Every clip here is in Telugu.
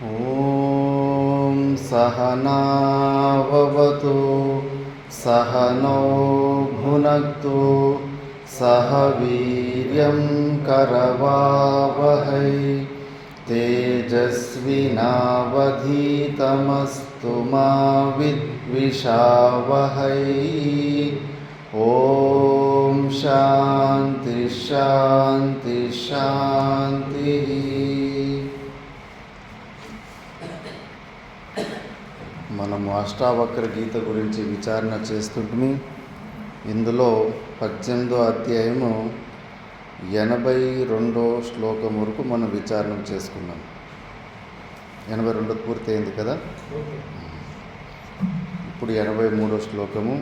ఓం సహనావవతు సహనౌ భునక్తు సహ వీర్యం కరవావహై తేజస్వినావధీతమస్తు మా విద్విషావహై. ఓం శాంతి శాంతి శాంతి. మనము అష్టావక్ర గీత గురించి విచారణ చేస్తుంటే ఇందులో 18వ అధ్యాయము 82వ శ్లోకం వరకు మనం విచారణ చేసుకున్నాం. 82 పూర్తయింది కదా. ఇప్పుడు 83వ శ్లోకము.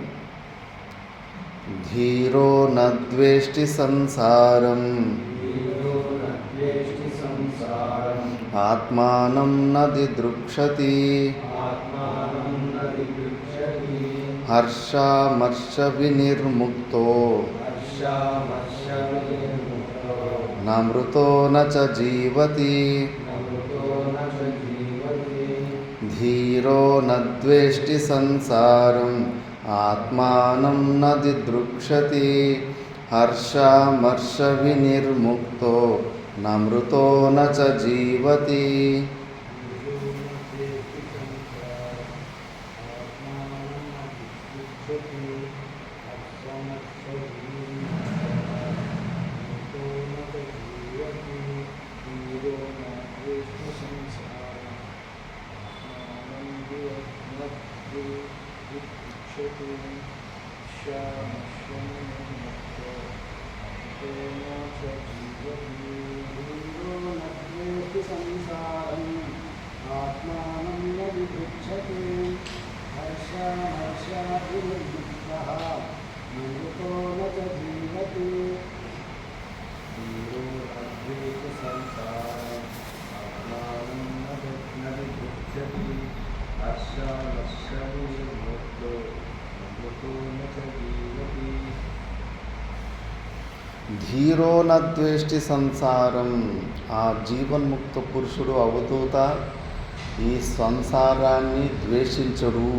ధీరో నద్వేష్టి సంసారం ఆత్మానం నదిదృక్షతి హర్షామర్ష వినిర్ముక్తో నమృతో నచ జీవతి. ధీరో నద్వేష్టి సంసారం ఆత్మానం నదిదృక్షతి హర్షామర్ష వినిర్ముక్తో నమృతో నచ జీవతి. ధీరో నద్వేష్టి సంసారం. ఆ జీవన్ముక్త పురుషుడు అవధూత ఈ సంసారాన్ని ద్వేషించడు.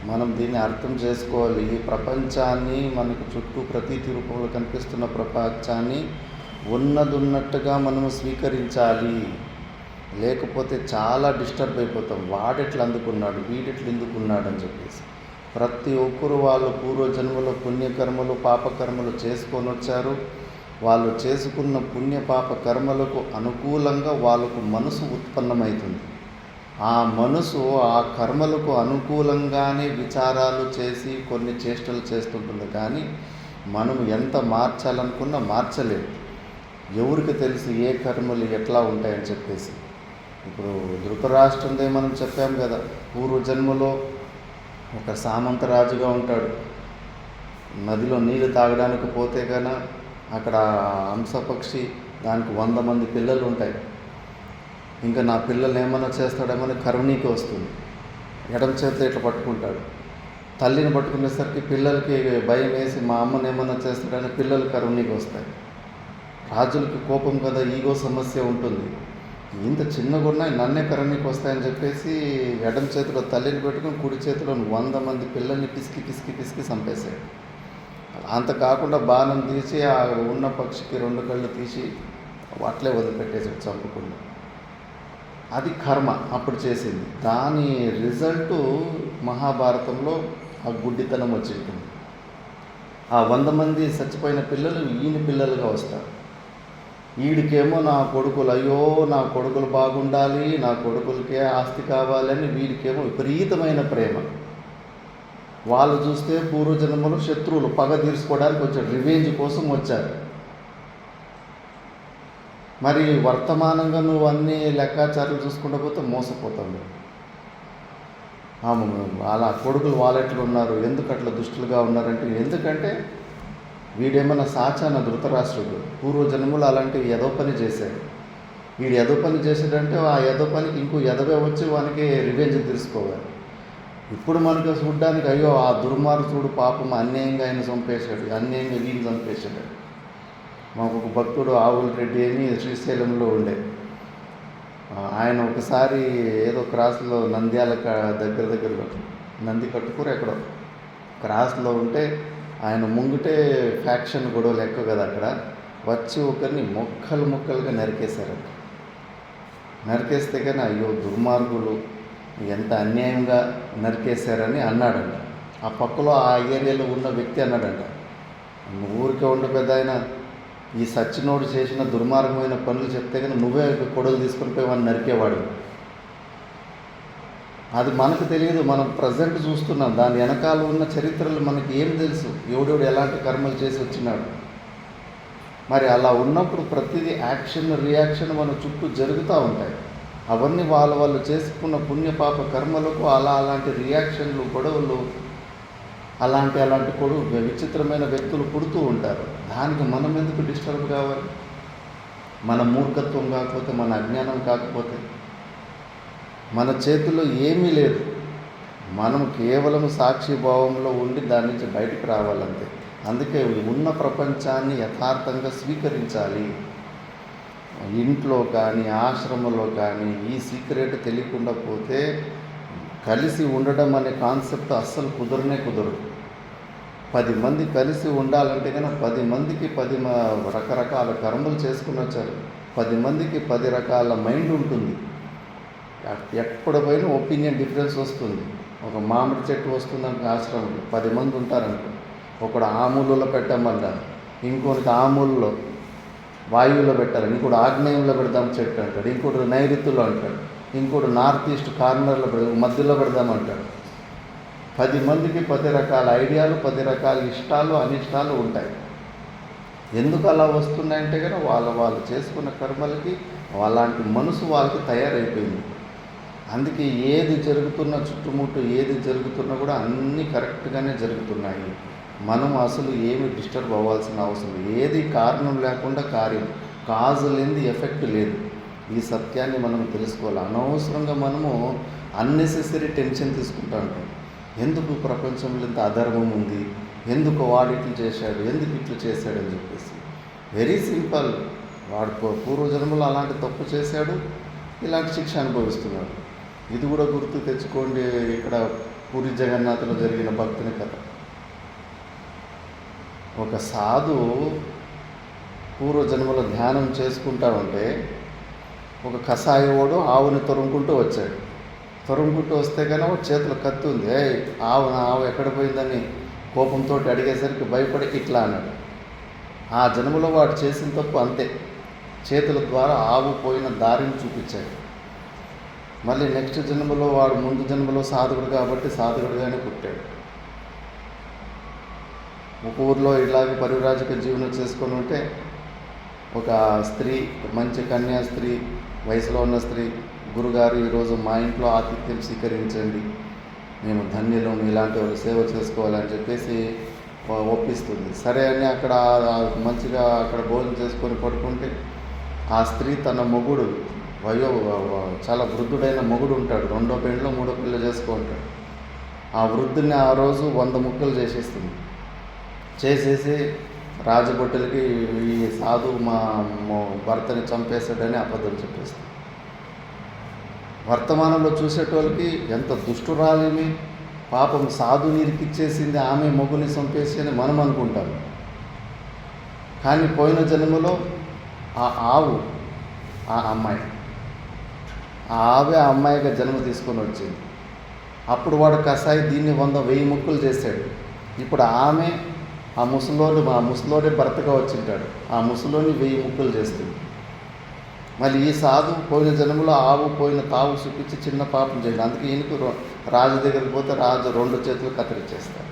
మనం దీన్ని అర్థం చేసుకోవాలి. ఈ ప్రపంచాన్ని, మనకు చుట్టూ ప్రతీతి రూపంలో కనిపిస్తున్న ప్రపంచాన్ని ఉన్నదున్నట్టుగా మనము స్వీకరించాలి. లేకపోతే చాలా డిస్టర్బ్ అయిపోతాం. వాడెట్లా అందుకున్నాడు, వీడెట్లు ఎందుకున్నాడు అని చెప్పేసి. ప్రతి ఒక్కరు వాళ్ళు పూర్వజన్మలో పుణ్యకర్మలు పాపకర్మలు చేసుకొని వచ్చారు. వాళ్ళు చేసుకున్న పుణ్య పాప కర్మలకు అనుకూలంగా వాళ్ళకు మనసు ఉత్పన్నమవుతుంది. ఆ మనసు ఆ కర్మలకు అనుకూలంగానే విచారాలు చేసి కొన్ని చేష్టలు చేస్తుంటుంది. కానీ మనం ఎంత మార్చాలనుకున్నా మార్చలేదు. ఎవరికి తెలుసు ఏ కర్మలు ఎట్లా ఉంటాయని చెప్పేసి. ఇప్పుడు ధృతరాష్ట్రందే మనం చెప్పాం కదా. పూర్వజన్మలో ఒక సామంతరాజుగా ఉంటాడు. నదిలో నీళ్ళు తాగడానికి పోతే కన్నా అక్కడ హంసపక్షి దానికి 100 మంది పిల్లలు ఉంటాయి. ఇంకా నా పిల్లలు ఏమన్నా చేస్తాడేమని కరుణీకి వస్తుంది. ఎడమ చేతిలో ఇట్లా పట్టుకుంటాడు. తల్లిని పట్టుకునేసరికి పిల్లలకి భయం వేసి మా అమ్మని ఏమన్నా చేస్తాడని పిల్లలు కరుణీకి వస్తాయి. రాజులకి కోపం కదా, ఈగో సమస్య ఉంటుంది. ఇంత చిన్నగా ఉన్నాయి నన్నే కరుణీకి వస్తాయని చెప్పేసి ఎడమ చేతిలో తల్లిని పెట్టుకుని కుడి చేతిలో 100 మంది పిల్లల్ని పిసికి పిసికి పిసికి చంపేశాడు. అంత కాకుండా బాణం తీసి ఆ ఉన్న పక్షికి 2 కళ్ళు తీసి అట్లే వదిలిపెట్టేసాడు చంపకుండా. అది కర్మ అప్పుడు చేసింది. దాని రిజల్టు మహాభారతంలో ఆ గుడ్డితనం వచ్చింటుంది. ఆ 100 మంది చచ్చిపోయిన పిల్లలు ఈయన పిల్లలుగా వస్తారు. వీడికేమో నా కొడుకులు, అయ్యో నా కొడుకులు బాగుండాలి, నా కొడుకులకే ఆస్తి కావాలని వీడికేమో విపరీతమైన ప్రేమ. వాళ్ళు చూస్తే పూర్వజన్మలో శత్రువులు, పగ తీర్చుకోవడానికి వచ్చారు, రివెంజ్ కోసం వచ్చారు. మరి వర్తమానంగా నువ్వు అన్ని లెక్కాచారాలు చూసుకుంటూ పోతే మోసపోతావు. అలా కొడుకులు వాళ్ళెట్లు ఉన్నారు, ఎందుకు అట్లా దుష్టులుగా ఉన్నారంటే, ఎందుకంటే వీడేమన్నా సాచాన ధృతరాష్ట్రుడు పూర్వజన్మలు అలాంటి ఎదో పని చేశాడు. వీడు ఎదో పని చేశాడంటే ఆ ఎదో పనికి ఇంకో ఎదవే వచ్చి వానికి రివెంజ్ తీసుకోవాలి. ఇప్పుడు మనకు చూడ్డానికి అయ్యో ఆ దుర్మార్గుడు పాపం అన్యాయంగా ఆయన చంపేశాడు, అన్యాయంగా వీని చంపేశాడు. మాకు ఒక భక్తుడు ఆవుల రెడ్డి అని శ్రీశైలంలో ఉండే, ఆయన ఒకసారి ఏదో క్రాస్లో నంద్యాల దగ్గరలో నంది కట్టుకూర ఎక్కడో క్రాస్లో ఉంటే ఆయన ముంగిటే ఫ్యాక్షన్ గొడవలు ఎక్కువ కదా అక్కడ, వచ్చి ఒకరిని ముక్కలుగా నరికేశారంట. నరికేస్తే కానీ అయ్యో దుర్మార్గులు ఎంత అన్యాయంగా నరికేశారని అన్నాడంట. ఆ పక్కలో ఆ ఏరియాలో ఉన్న వ్యక్తి అన్నాడంట, ఊరికే ఉండి పెద్ద ఆయన ఈ సచ్చినోడు చేసిన దుర్మార్గమైన పనులు చెప్తే కానీ నువ్వే కొడలు తీసుకొని పోయి వాడిని నరికేవాడు. అది మనకు తెలియదు, మనం ప్రజెంట్ చూస్తున్నాం. దాని వెనకాల ఉన్న చరిత్రలు మనకి ఏం తెలుసు, ఎవడెవడు ఎలాంటి కర్మలు చేసి వచ్చినాడు. మరి అలా ఉన్నప్పుడు ప్రతిదీ యాక్షన్ రియాక్షన్ మన చుట్టూ జరుగుతూ ఉంటాయి. అవన్నీ వాళ్ళు చేసుకున్న పుణ్యపాప కర్మలకు అలాంటి రియాక్షన్లు గొడవలు అలాంటి విచిత్రమైన వ్యక్తులు పుడుతూ ఉంటారు. దానికి మనం ఎందుకు డిస్టర్బ్ కావాలి? మన మూర్ఖత్వం కాకపోతే, మన అజ్ఞానం కాకపోతే మన చేతుల్లో ఏమీ లేదు. మనం కేవలం సాక్షిభావంలో ఉండి దాని నుంచి బయటికి రావాలంతే. అందుకే ఉన్న ప్రపంచాన్ని యథార్థంగా స్వీకరించాలి. ఇంట్లో కానీ ఆశ్రమంలో కానీ ఈ సీక్రెట్ తెలియకుండా పోతే కలిసి ఉండడం అనే కాన్సెప్ట్ అస్సలు కుదరదు. 10 మంది కలిసి ఉండాలంటే కానీ 10 మందికి 10 రకరకాల కర్మలు చేసుకుని వచ్చారు. 10 మందికి 10 రకాల మైండ్ ఉంటుంది. ఎక్కడ పోయినా ఒపీనియన్ డిఫరెన్స్ వస్తుంది. ఒక మామిడి చెట్టు వస్తుందంటే ఆశ్రమంలో 10 మంది ఉంటారనుకో, ఒకడు ఆ మూలలో పెట్టమన్నారు, ఇంకొకటి ఆ మూలలో వాయువులో పెట్టాలి, ఇంకోటి ఆగ్నేయంలో పెడదాం చెట్టు అంటాడు, ఇంకోటి నైరుతిలో అంటాడు, ఇంకోటి నార్త్ ఈస్ట్ కార్నర్లో మధ్యలో పెడదామంటాడు. 10 మందికి 10 రకాల ఐడియాలు, 10 రకాల ఇష్టాలు అనిష్టాలు ఉంటాయి. ఎందుకు అలా వస్తున్నాయంటే కానీ వాళ్ళు చేసుకున్న కర్మలకి అలాంటి మనసు వాళ్ళకి తయారైపోయింది. అందుకే ఏది జరుగుతున్నా చుట్టుముట్టు ఏది జరుగుతున్నా కూడా అన్నీ కరెక్ట్గానే జరుగుతున్నాయి. మనం అసలు ఏమి డిస్టర్బ్ అవ్వాల్సిన అవసరం, ఏది కారణం లేకుండా కార్యం, కాజు లేనిది ఎఫెక్ట్ లేదు. ఈ సత్యాన్ని మనం తెలుసుకోవాలి. అనవసరంగా మనము అన్నెసెసరీ టెన్షన్ తీసుకుంటూ ఉంటాం. ఎందుకు ప్రపంచంలో ఇంత అధర్మం ఉంది, ఎందుకు వాడు ఇట్లు చేశాడు, ఎందుకు ఇట్లు చేశాడు అని చెప్పేసి. వెరీ సింపుల్, వాడు పూర్వజన్మలో అలాంటి తప్పు చేశాడు, ఇలాంటి శిక్ష అనుభవిస్తున్నాడు. ఇది కూడా గుర్తు తెచ్చుకోండి. ఇక్కడ పూరి జగన్నాథ్లో జరిగిన భక్తుని కథ. ఒక సాధు పూర్వజన్మలో ధ్యానం చేసుకుంటా ఉంటే ఒక కషాయవాడు ఆవుని తరుముకుంటూ వచ్చాడు. తరుముకుంటూ వస్తే కానీ ఒక చేతిలో కత్తి ఉంది. ఆవు ఎక్కడ పోయిందని కోపంతో అడిగేసరికి భయపడి ఇట్లా అన్నాడు. ఆ జన్మలో వాడు చేసిన తప్పు అంతే, చేతుల ద్వారా ఆవు పోయిన దారిని చూపించాడు. మళ్ళీ నెక్స్ట్ జన్మలో వాడు ముందు జన్మలో సాధకుడు కాబట్టి సాధకుడుగానే పుట్టాడు. ఒక ఊరిలో ఇలాగే పరివ్రాజక జీవనం చేసుకొని ఉంటే ఒక స్త్రీ, మంచి కన్యా స్త్రీ, వయసులో ఉన్న స్త్రీ, గురుగారు ఈరోజు మా ఇంట్లో ఆతిథ్యం స్వీకరించండి, మేము ధన్యులం, ఇలాంటి వాళ్ళు సేవ చేసుకోవాలని చెప్పేసి ఒప్పిస్తుంది. సరే అని అక్కడ మంచిగా అక్కడ భోజనం చేసుకొని పడుకుంటే ఆ స్త్రీ తన మొగుడు చాలా వృద్ధుడైన మొగుడు ఉంటాడు, 2వ పెళ్ళిలో 3వ పెళ్ళి చేసుకుంటాడు. ఆ వృద్ధుని ఆ రోజు 100 ముక్కలు చేసేస్తుంది. చేసేసి రాజభటులకి ఈ సాధు మా భర్తని చంపేశాడని అబద్ధం చెప్పేస్తుంది. వర్తమానంలో చూసేటోళ్ళకి ఎంత దుష్టురాలేమి, పాపం సాధు నీరికిచ్చేసింది, ఆమె మొగుని చంపేసి అని మనం అనుకుంటాం. కానీ పోయిన జన్మలో ఆ ఆవు ఆ అమ్మాయి, ఆ ఆవే ఆ అమ్మాయిగా జన్మ తీసుకొని వచ్చింది. అప్పుడు వాడు కషాయి దీన్ని 100,000 ముక్కలు చేశాడు. ఇప్పుడు ఆమె ఆ ముసలోడే భర్తగా వచ్చింటాడు, ఆ ముసలోని 1000 ముక్కలు చేస్తుంది. మళ్ళీ ఈ సాధు పోయిన జన్మలో ఆవు పోయిన తావు చూపించి చిన్న పాపం చేయడం. అందుకే ఈయనకు రాజు దగ్గరికి పోతే రాజు 2 చేతులు కత్తిరించేస్తాడు.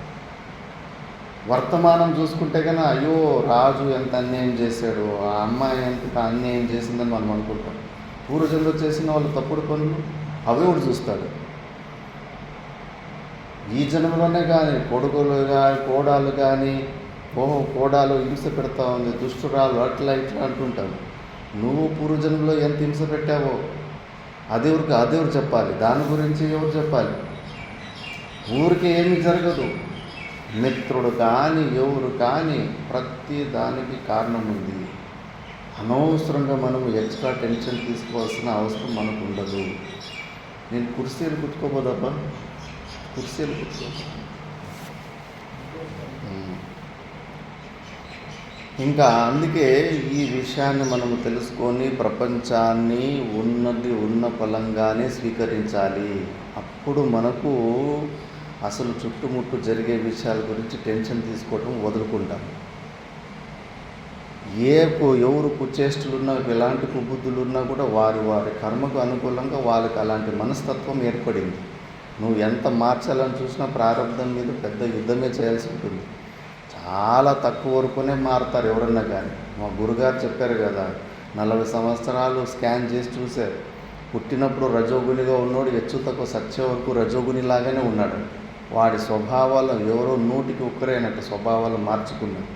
వర్తమానం చూసుకుంటే కన్నా అయ్యో రాజు ఎంత అన్యాయం చేశాడు, ఆ అమ్మాయి ఎంత అన్యాయం చేసిందని మనం అనుకుంటాం. పూర్వజన్మలో చేసిన వాళ్ళు తప్పుడు పనులు అవే ఒకటి చూస్తాడు. ఈ జన్మలోనే కానీ కొడుకులు కానీ కోడాలు కానీ కోడాలు హింస పెడతా ఉంది, దుష్టురాలు అట్లా ఇట్లా అంటుంటావు. నువ్వు పూర్వజన్మలో ఎంత హింస పెట్టావో అదేవరు చెప్పాలి, దాని గురించి ఎవరు చెప్పాలి? ఊరికి ఏమి జరగదు. మిత్రుడు కానీ ఎవరు కానీ ప్రతి దానికి కారణం ఉంది. అనవసరంగా మనం ఎక్స్ట్రా టెన్షన్ తీసుకోవాల్సిన అవసరం మనకు ఉండదు. నేను కుర్చీలు కుట్టుకోబోదబ్బా, కుర్చీలు కుట్టుకో. ఇంకా అందుకే ఈ విషయాన్ని మనము తెలుసుకొని ప్రపంచాన్ని ఉన్న ఫలంగానే స్వీకరించాలి. అప్పుడు మనకు అసలు చుట్టుముట్టు జరిగే విషయాల గురించి టెన్షన్ తీసుకోవటం వదులుకుంటాం. ఎవరు కుచేష్టలున్నా, ఎలాంటి కుబుద్ధులున్నా కూడా వారి కర్మకు అనుకూలంగా వాళ్ళకి అలాంటి మనస్తత్వం ఏర్పడింది. నువ్వు ఎంత మార్చాలని చూసినా ప్రారంభం మీద పెద్ద యుద్ధమే చేయాల్సి ఉంటుంది. చాలా తక్కువ వరకునే మారుతారు ఎవరన్నా కానీ. మా గురుగారు చెప్పారు కదా, 40 సంవత్సరాలు స్కాన్ చేసి చూశారు. పుట్టినప్పుడు రజోగునిగా ఉన్నోడు తక్కువ సత్య వరకు రజోగునిలాగానే ఉన్నాడు. వాడి స్వభావాలు ఎవరో 100కి 1 స్వభావాలు మార్చుకున్నాడు.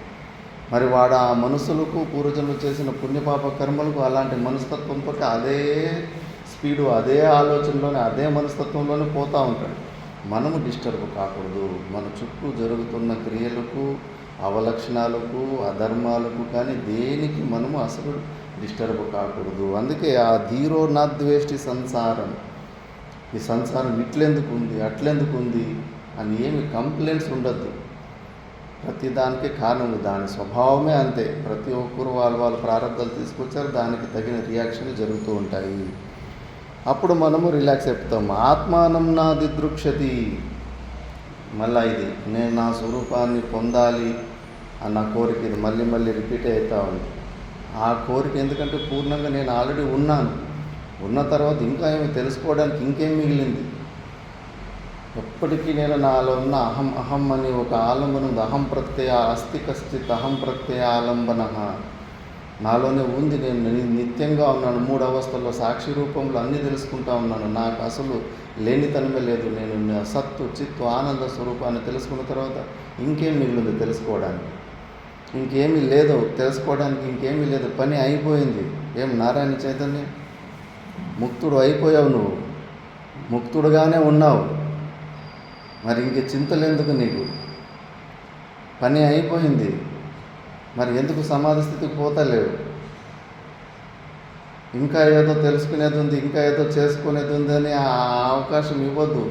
మరి వాడు ఆ మనుషులకు పూర్వజన్మలు చేసిన పుణ్యపాప కర్మలకు అలాంటి మనస్తత్వంతో అదే స్పీడు, అదే ఆలోచనలోనే, అదే మనస్తత్వంలోనే పోతూ ఉంటాడు. మనము డిస్టర్బ్ కాకూడదు. మన చుట్టూ జరుగుతున్న క్రియలకు, అవలక్షణాలకు, అధర్మాలకు కానీ దేనికి మనము అసలు డిస్టర్బ్ కాకూడదు. అందుకే ఆ ధీరో నాద్వేష్టి సంసారం, ఈ సంసారం ఇట్లెందుకు ఉంది, అట్లెందుకు ఉంది అని ఏమి కంప్లైంట్స్ ఉండద్దు. ప్రతిదానికి కారణం దాని స్వభావమే అంతే. ప్రతి ఒక్కరు వాళ్ళ ప్రారంభాలు తీసుకొచ్చారు, దానికి తగిన రియాక్షన్లు జరుగుతూ ఉంటాయి. అప్పుడు మనము రిలాక్స్ అయిపోతాం. ఆత్మానం నా దిదృక్షతి, మళ్ళీ ఇది నేను నా స్వరూపాన్ని పొందాలి అన్న కోరిక ఇది మళ్ళీ రిపీట్ అవుతూ ఉంది. ఆ కోరిక ఎందుకంటే పూర్ణంగా నేను ఆల్రెడీ ఉన్నాను. ఉన్న తర్వాత ఇంకా ఏమి తెలుసుకోవడానికి ఇంకేం మిగిలింది? ఎప్పటికీ నేను నాలో ఉన్న అహం అని ఒక ఆలంబన ఉంది. అహం ప్రత్యయ అస్తి కశ్చిత్ అహం ప్రత్యయ ఆలంబన నాలోనే ఉంది. నేను నిత్యంగా ఉన్నాను. 3 అవస్థల్లో సాక్షి రూపంలో అన్నీ తెలుసుకుంటా ఉన్నాను. నాకు అసలు లేనితనమే లేదు. నేను సత్తు చిత్తు ఆనంద స్వరూపాన్ని తెలుసుకున్న తర్వాత ఇంకేం మిగిలింది తెలుసుకోవడానికి? ఇంకేమీ లేదు తెలుసుకోవడానికి, ఇంకేమీ లేదు. పని అయిపోయింది. ఏం నారాయణ చైతన్య, ముక్తుడు అయిపోయావు, నువ్వు ముక్తుడుగానే ఉన్నావు. మరి ఇంక చింతలు ఎందుకు నీకు? పని అయిపోయింది. మరి ఎందుకు సమాధి స్థితికి పోతలేవు? ఇంకా ఏదో తెలుసుకునేది ఉంది, ఇంకా ఏదో చేసుకునేది ఉంది అని ఆ అవకాశం ఇవ్వద్దు.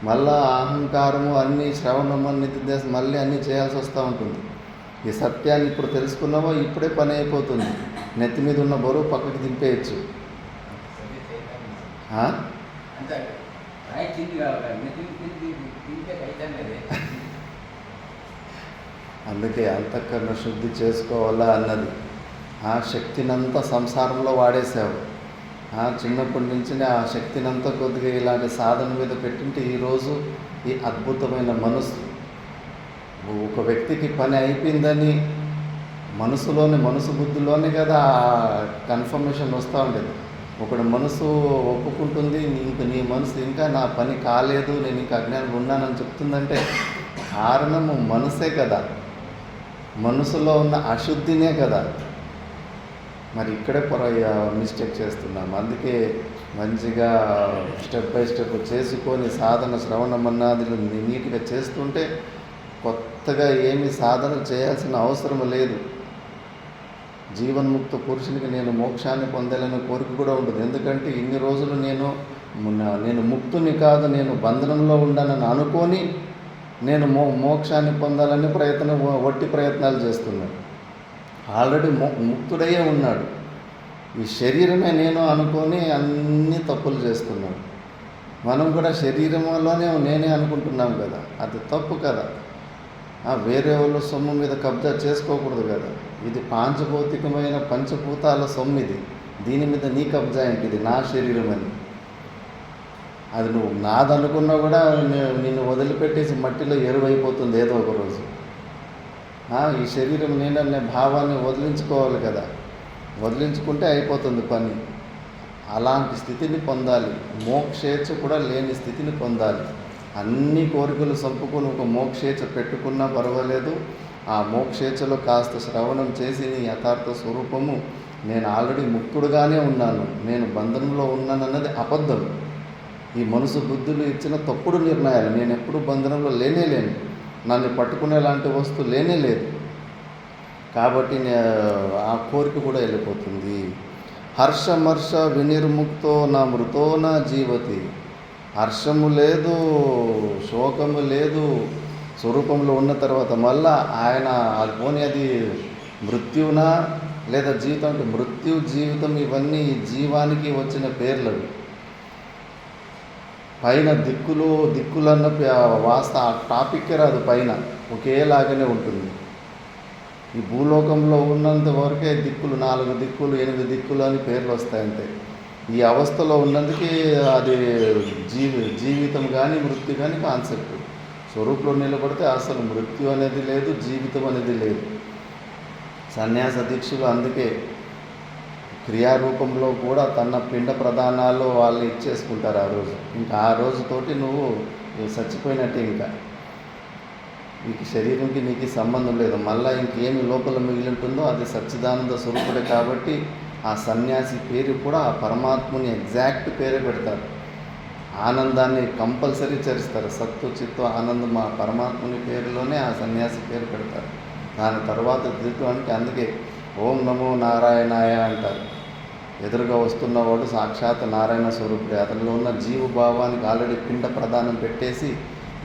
మళ్ళా అహంకారము అన్నీ శ్రవణము నిత్యదేశం మళ్ళీ అన్నీ చేయాల్సి వస్తూ ఉంటుంది. ఈ సత్యాన్ని ఇప్పుడు తెలుసుకున్నావో ఇప్పుడే పని అయిపోతుంది. నెత్తి మీద ఉన్న బరువు పక్కకి దింపేయచ్చు. అందుకే అంతఃకరణ శుద్ధి చేసుకోవాలా అన్నది. ఆ శక్తినంతా సంసారంలో వాడేసావు. చిన్నప్పటి నుంచి ఆ శక్తినంతా కొద్దిగా ఇలాంటి సాధన మీద పెట్టింటే ఈరోజు ఈ అద్భుతమైన మనసు. ఒక వ్యక్తికి పని అయిపోయిందని మనసు బుద్ధిలోనే కదా కన్ఫర్మేషన్ వస్తూ ఉండేది. ఒకడు మనసు ఒప్పుకుంటుంది, నీ మనసు ఇంకా నా పని కాలేదు, నేను ఇంకా అజ్ఞానంలో ఉన్నానని చెప్తుందంటే కారణము మనసే కదా, మనసులో ఉన్న అశుద్ధినే కదా. మరి ఇక్కడే మిస్టేక్ చేస్తున్నాం. అందుకే మంచిగా స్టెప్ బై స్టెప్ చేసుకొని సాధన శ్రవణ మన్నాదులు నీట్గా చేస్తుంటే కొత్తగా ఏమీ సాధన చేయాల్సిన అవసరం లేదు. జీవన్ముక్త పురుషునికి నేను మోక్షాన్ని పొందాలనే కోరిక కూడా ఉంటుంది. ఎందుకంటే ఇన్ని రోజులు నేను ముక్తుని కాదు, నేను బంధనంలో ఉండాలని అనుకొని నేను మోక్షాన్ని పొందాలని వట్టి ప్రయత్నాలు చేస్తున్నాడు. ఆల్రెడీ ముక్తుడయ్యే ఉన్నాడు. ఈ శరీరమే నేను అనుకొని అన్ని తప్పులు చేస్తున్నాడు. మనం కూడా శరీరంలోనే నేనే అనుకుంటున్నాం కదా, అది తప్పు కదా. వేరే వాళ్ళ సొమ్ము మీద కబ్జా చేసుకోకూడదు కదా. ఇది పాంచభౌతికమైన పంచభూతాల సొమ్ము. దీని మీద నీ కబ్జా ఏంటి? ఇది నా శరీరం అని. అది నువ్వు నాదనుకున్నా కూడా నిన్ను వదిలిపెట్టేసి మట్టిలో ఎరువైపోతుంది ఏదో ఒక రోజు. ఈ శరీరం నేననే భావాన్ని వదిలించుకోవాలి కదా. వదిలించుకుంటే అయిపోతుంది పని. అలాంటి స్థితిని పొందాలి. మోక్షేచ్ఛ కూడా లేని స్థితిని పొందాలి. అన్ని కోరికలు చంపుకొని ఒక మోక్షేచ్ఛ పెట్టుకున్నా పర్వాలేదు. ఆ మోక్షేచ్ఛలో కాస్త శ్రవణం చేసి నీ యథార్థ స్వరూపము నేను ఆల్రెడీ ముక్తుడుగానే ఉన్నాను, నేను బంధనంలో ఉన్నానన్నది అబద్ధం. ఈ మనసు బుద్ధులు ఇచ్చిన తప్పుడు నిర్ణయాలు. నేను ఎప్పుడు బంధనంలో లేనే లేను, నన్ను పట్టుకునేలాంటి వస్తువు లేనే లేదు. కాబట్టి ఆ కోరిక కూడా వెళ్ళిపోతుంది. హర్షమర్ష వినిర్ముక్తో నా మృతో నా జీవతి. హర్షము లేదు, శోకము లేదు, స్వరూపంలో ఉన్న తర్వాత మళ్ళా ఆయన అది పోనీ అది మృత్యునా లేదా జీవితం అంటే మృత్యు జీవితం ఇవన్నీ జీవానికి వచ్చిన పేర్లు అవి. పైన దిక్కులన్న వాస్త టాపిక్కే రాదు, పైన ఒకేలాగానే ఉంటుంది. ఈ భూలోకంలో ఉన్నంత వరకే దిక్కులు 4 దిక్కులు 8 దిక్కులు అని పేర్లు వస్తాయంతే. ఈ అవస్థలో ఉన్నందుకే అది జీవితం కానీ మృత్యు కానీ కాన్సెప్ట్. స్వరూపంలో నిలబడితే అసలు మృత్యు అనేది లేదు, జీవితం అనేది లేదు. సన్యాస దీక్షలు అందుకే క్రియారూపంలో కూడా తన పిండ ప్రదానాలు వాళ్ళు ఇచ్చేసుకుంటారు ఆ రోజు. ఇంకా ఆ రోజుతోటి నువ్వు చచ్చిపోయినట్టే. ఇంకా నీకు శరీరంకి నీకు సంబంధం లేదు. మళ్ళీ ఇంకేమి లోపల మిగిలి ఉంటుందో అది సచ్చిదానంద స్వరూపుడే. కాబట్టి ఆ సన్యాసి పేరు కూడా ఆ పరమాత్ముని ఎగ్జాక్ట్ పేరే పెడతారు. ఆనందాన్ని కంపల్సరీ చేస్తారు. సత్తు చిత్తు ఆనందం ఆ పరమాత్ముని పేరులోనే ఆ సన్యాసి పేరు పెడతారు. దాని తర్వాత ద్వితీయం అంటే అందుకే ఓం నమో నారాయణాయ అంటారు. ఎదురుగా వస్తున్నవాడు సాక్షాత్ నారాయణ స్వరూపుడే. అతనిలో ఉన్న జీవభావానికి ఆల్రెడీ పిండ ప్రదానం పెట్టేసి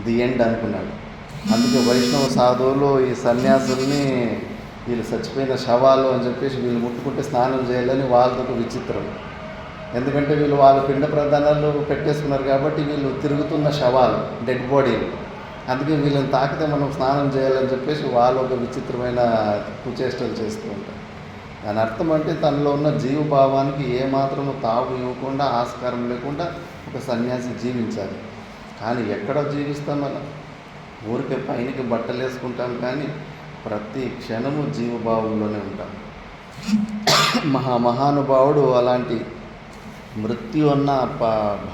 ది ఎండ్ అనుకున్నాడు. అందుకే వైష్ణవ సాధువులు ఈ సన్యాసుల్ని వీళ్ళు చచ్చిపోయిన శవాలు అని చెప్పేసి వీళ్ళు ముట్టుకుంటే స్నానం చేయాలని వాళ్ళతో విచిత్రం. ఎందుకంటే వీళ్ళు వాళ్ళ పిండ ప్రదానాలు పెట్టేసుకున్నారు కాబట్టి వీళ్ళు తిరుగుతున్న శవాలు, డెడ్ బాడీలు. అందుకే వీళ్ళని తాకితే మనం స్నానం చేయాలని చెప్పేసి వాళ్ళు ఒక విచిత్రమైన కుచేష్టలు చేస్తూ ఉంటారు. దాని అర్థం అంటే తనలో ఉన్న జీవభావానికి ఏమాత్రము తావు ఇవ్వకుండా, ఆస్కారం లేకుండా ఒక సన్యాసి జీవించాలి. కానీ ఎక్కడ జీవిస్తాం మనం? ఊరికే పైనకి బట్టలు వేసుకుంటాం కానీ ప్రతి క్షణము జీవభావంలోనే ఉంటాం. మహానుభావుడు అలాంటి మృత్యు అన్న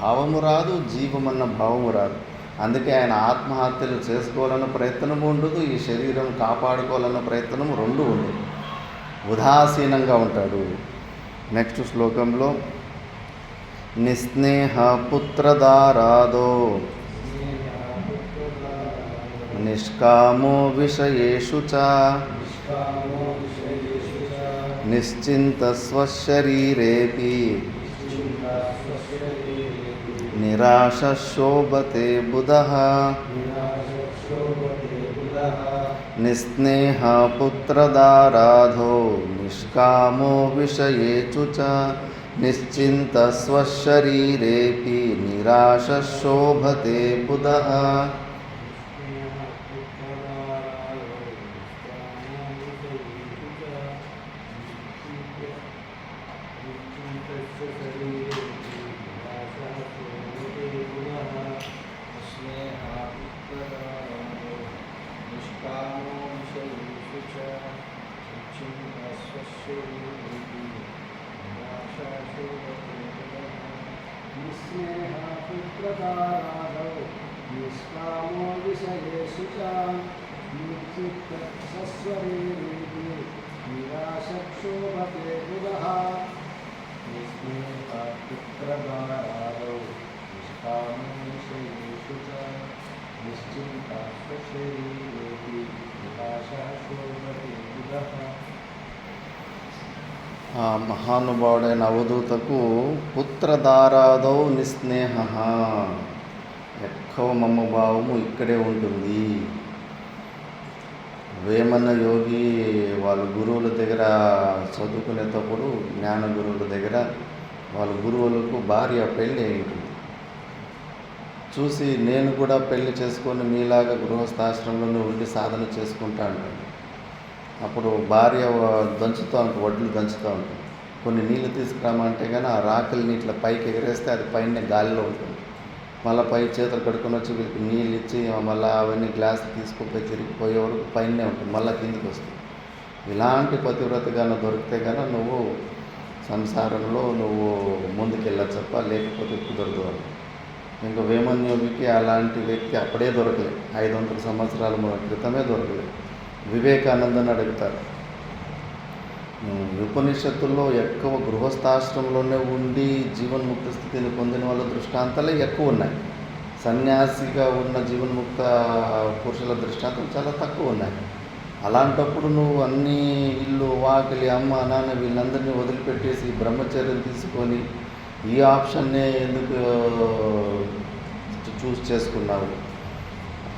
భావము రాదు, జీవమన్న భావము రాదు. అందుకే ఆయన ఆత్మహత్యలు చేసుకోవాలన్న ప్రయత్నము ఉండదు, ఈ శరీరం కాపాడుకోవాలన్న ప్రయత్నము రెండు ఉండదు. ఉదాసీనంగా ఉంటాడు. నెక్స్ట్ శ్లోకంలో నిస్నేహ పుత్రదారాదో నిష్కామో విషయేషు చ నిశ్చింత స్వశరీరేపి నిరాశ శోభతే బుధః. నిస్నేహ పుత్రదారాధో నిష్కామో విషయేషు చ నిశ్చింత స్వశరీరేపి నిరాశ శోభతే బుధః. నిష్కామో విషయేషు చ నిశ్చిత స్వశరీరేపి నిరాశ శోభతే బుధః. నిస్నేహ పుత్రదారాదో నిష్కామో విషయేషు చ నిశ్చిత స్వశరీరేపి నిరాశ శోభతే బుధః. ఆ మహానుభావుడైన అవధూతకు పుత్రదారాదౌ నిస్నేహ, ఎక్కువ మమభావము ఇక్కడే ఉంటుంది. వేమన యోగి వాళ్ళ గురువుల దగ్గర చదువుకునేటప్పుడు, జ్ఞాన గురువుల దగ్గర వాళ్ళ గురువులకు భార్య పెళ్ళి అయింటుంది. చూసి నేను కూడా పెళ్లి చేసుకొని మీలాగా గృహస్థాశ్రమంలో ఉండి సాధన చేసుకుంటా అంటాను. అప్పుడు భార్య దంచుతూ ఉంటుంది, వడ్లు దంచుతూ ఉంటుంది. కొన్ని నీళ్ళు తీసుకురామంటే కానీ ఆ రాకలిని ఇట్లా పైకి ఎగరేస్తే అది పైన గాలిలో ఉంటుంది. మళ్ళీ పై చేతులు కడుక్కొని వచ్చి వీళ్ళకి నీళ్ళు ఇచ్చి మళ్ళీ అవన్నీ గ్లాసులు తీసుకుపోయి తిరిగిపోయే వరకు పైనే ఉంటుంది, మళ్ళీ కిందికి వస్తుంది. ఇలాంటి పతివ్రతగాను దొరికితే కానీ నువ్వు సంసారంలో నువ్వు ముందుకెళ్ళచ్చప్ప, లేకపోతే కుదరదు అని. ఇంకా వేమన్యోగికి అలాంటి వ్యక్తి అప్పుడే దొరకలేదు, 500 సంవత్సరాల క్రితమే దొరకలేదు. వివేకానందని అడుగుతారు, ఉపనిషత్తుల్లో ఎక్కువ గృహస్థాశ్రమంలోనే ఉండి జీవన్ముక్త స్థితిని పొందిన వాళ్ళ దృష్టాంతాలే ఎక్కువ ఉన్నాయి. సన్యాసిగా ఉన్న జీవన్ముక్త పురుషుల దృష్టాంతం చాలా తక్కువ ఉన్నాయి. అలాంటప్పుడు నువ్వు అన్నీ ఇల్లు వాకిలి అమ్మ నాన్న వీళ్ళందరినీ వదిలిపెట్టేసి బ్రహ్మచర్యం తీసుకొని ఈ ఆప్షన్నే ఎందుకు చూస్ చేసుకున్నావు?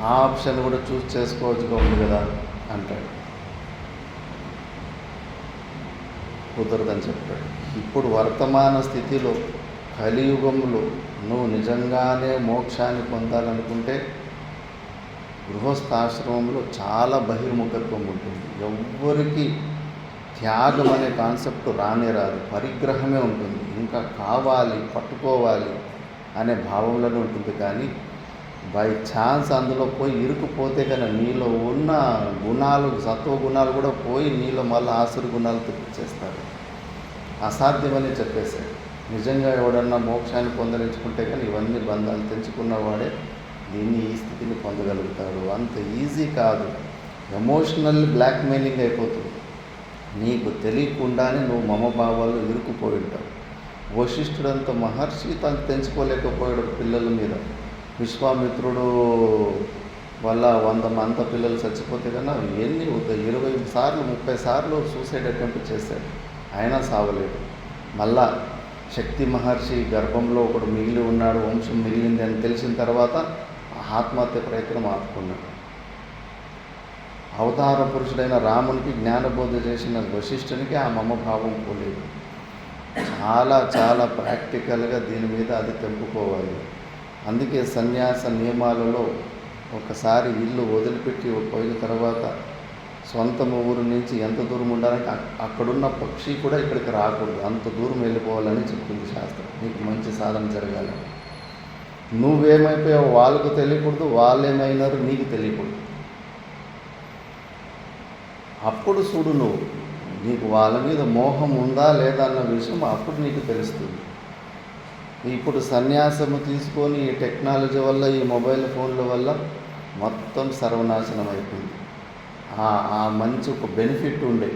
ఆ ఆప్షన్ కూడా చూస్ చేసుకోవచ్చుగా ఉంది కదా అంటాడు. కుదరదని చెప్పాడు. ఇప్పుడు వర్తమాన స్థితిలో కలియుగంలో నువ్వు నిజంగానే మోక్షాన్ని పొందాలనుకుంటే గృహస్థాశ్రమంలో చాలా బహిర్ముఖత్వం ఉంటుంది. ఎవ్వరికి త్యాగం అనే కాన్సెప్ట్ రానే రాదు, పరిగ్రహమే ఉంటుంది. ఇంకా కావాలి, పట్టుకోవాలి అనే భావంలోనే ఉంటుంది. కానీ బై ఛాన్స్ అందులో పోయి ఇరుకుపోతే కానీ నీలో ఉన్న గుణాలు, సత్వ గుణాలు కూడా పోయి నీలో మళ్ళీ ఆసురు గుణాలు తెప్పించేస్తారు. అసాధ్యమని చెప్పేశాడు. నిజంగా ఎవడన్నా మోక్షాన్ని పొందరించుకుంటే కానీ ఇవన్నీ బంధాలు తెంచుకున్నవాడే దీన్ని ఈ స్థితిని పొందగలుగుతాడు. అంత ఈజీ కాదు. ఎమోషనల్ బ్లాక్మెయిలింగ్ అయిపోతుంది. నీకు తెలియకుండానే నువ్వు మమభావాల్లో ఇరుక్కుపోయి ఉంటావు. వశిష్ఠుడంత మహర్షి తను తెంచుకోలేకపోయాడు పిల్లల మీద. విశ్వామిత్రుడు వల్ల 100 మంది పిల్లలు చచ్చిపోతే కన్నా ఎన్ని 20 సార్లు 30 సార్లు సూసైడ్ అటెంప్ట్ చేశాడు, అయినా సావలేడు. మళ్ళా శక్తి మహర్షి గర్భంలో ఒకడు మిగిలి ఉన్నాడు, వంశం మిగిలింది అని తెలిసిన తర్వాత ఆత్మహత్య ప్రయత్నం ఆపుకున్నాడు. అవతార పురుషుడైన రామునికి జ్ఞానబోధ చేసిన వశిష్ఠునికి ఆ మమభావం పోలేదు. చాలా చాలా ప్రాక్టికల్గా దీని మీద అది తెంపుకోవాలి. అందుకే సన్యాస నియమాలలో ఒకసారి ఇల్లు వదిలిపెట్టి పోయిన తర్వాత సొంత ఊరు నుంచి ఎంత దూరం ఉండాలంటే అక్కడున్న పక్షి కూడా ఇక్కడికి రాకూడదు, అంత దూరం వెళ్ళిపోవాలని చెప్తుంది శాస్త్రం. నీకు మంచి సాధన జరగాలని. నువ్వేమైపోయావు వాళ్ళకు తెలియకూడదు, వాళ్ళేమైనారు నీకు తెలియకూడదు. అప్పుడు చూడు నువ్వు నీకు వాళ్ళ మీద మోహం ఉందా లేదా అన్న విషయం అప్పుడు నీకు తెలుస్తుంది. ఇప్పుడు సన్యాసము తీసుకొని ఈ టెక్నాలజీ వల్ల, ఈ మొబైల్ ఫోన్ల వల్ల మొత్తం సర్వనాశనం అయిపోయింది. ఆ మంచి ఒక బెనిఫిట్ ఉండే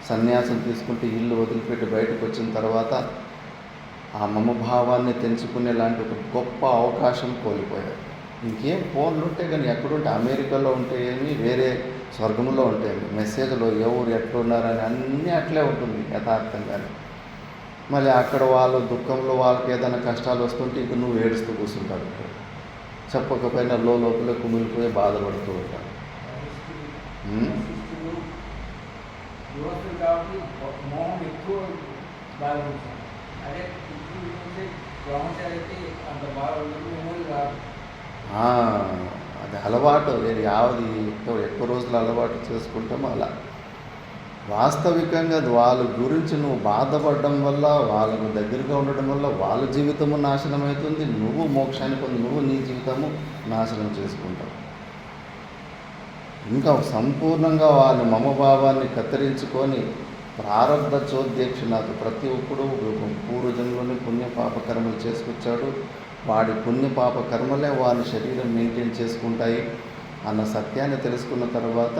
సన్యాసం తీసుకుంటే ఇల్లు వదిలిపెట్టి బయటకు వచ్చిన తర్వాత ఆ మమభావాన్ని తెంచుకునే లాంటి ఒక గొప్ప అవకాశం కోల్పోయారు. ఇంకేం ఫోన్లు ఉంటే కానీ ఎక్కడుంటే అమెరికాలో ఉంటే ఏమి, వేరే స్వర్గంలో ఉంటే మెసేజ్లో ఎవరు ఎట్లున్నారని అన్నీ అట్లే ఉంటుంది యథార్థంగానే. మళ్ళీ అక్కడ వాళ్ళు దుఃఖంలో వాళ్ళకి ఏదైనా కష్టాలు వస్తుంటే ఇక నువ్వు ఏడుస్తూ కూర్చుంటావు. ఇక్కడ చెప్పకపోయినా లోపల కుమిలిపోయి బాధపడుతూ ఉంటావు. అది అలవాటు, యావది ఎక్కువ రోజులు అలవాటు చేసుకుంటామో అలా. వాస్తవికంగా వాళ్ళ గురించి నువ్వు బాధపడడం వల్ల, వాళ్ళకు దగ్గరగా ఉండడం వల్ల వాళ్ళ జీవితము నాశనం అవుతుంది, నువ్వు మోక్షాన్ని పొంది నువ్వు నీ జీవితము నాశనం చేసుకుంటావు. ఇంకా సంపూర్ణంగా వాళ్ళ మమభావాన్ని కత్తిరించుకొని ప్రారంభ చోద్యక్షనాథ్ ప్రతి ఒక్కడు పూర్వజన్మలోని పుణ్యపాప కర్మలు చేసుకొచ్చాడు. వాడి పుణ్యపాప కర్మలే వారి శరీరం మెయింటైన్ చేసుకుంటాయి అన్న సత్యాన్ని తెలుసుకున్న తర్వాత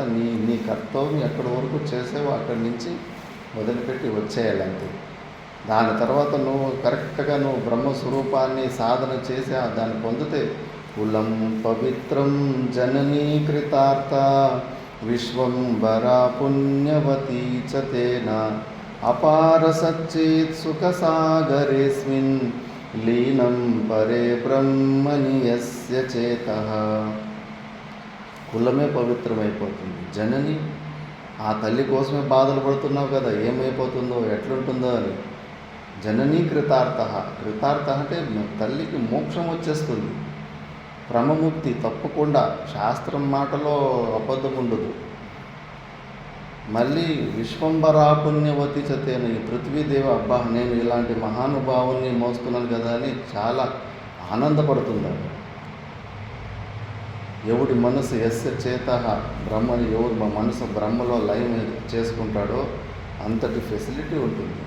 నీ కర్తవ్యం ఎక్కడి వరకు చేసావో అక్కడి నుంచి వదిలిపెట్టి వచ్చేయాలంతే. దాని తర్వాత నువ్వు కరెక్ట్గా నువ్వు బ్రహ్మస్వరూపాన్ని సాధన చేసి దాన్ని పొందితే కులం పవిత్రం జననీ కృతార్థ విశ్వంబరా పుణ్యవతీ చ తేన అపార సచ్చేత్ సుఖసాగరేస్మిన్ లీనం పరే బ్రహ్మని యస్య చేతః. కులమే పవిత్రమైపోతుంది. జనని, ఆ తల్లి కోసమే బాధలు పడుతున్నావు కదా, ఏమైపోతుందో ఎట్లుంటుందో అని. జననీ కృతార్థ. కృతార్థ అంటే తల్లికి మోక్షం వచ్చేస్తుంది, క్రమముక్తి తప్పకుండా. శాస్త్రం మాటలో అబద్ధం ఉండదు. మళ్ళీ విశ్వంబరా పుణ్యవతి చతేన, ఈ పృథ్వీదేవి అబ్బా నేను ఇలాంటి మహానుభావుని మోస్తున్నాను కదా అని చాలా ఆనందపడుతుంటారు. ఎవడి మనసు యస్య చేత బ్రహ్మని, ఎవరు మా మనసు బ్రహ్మలో లయం చేసుకుంటాడో అంతటి ఫెసిలిటీ ఉంటుంది.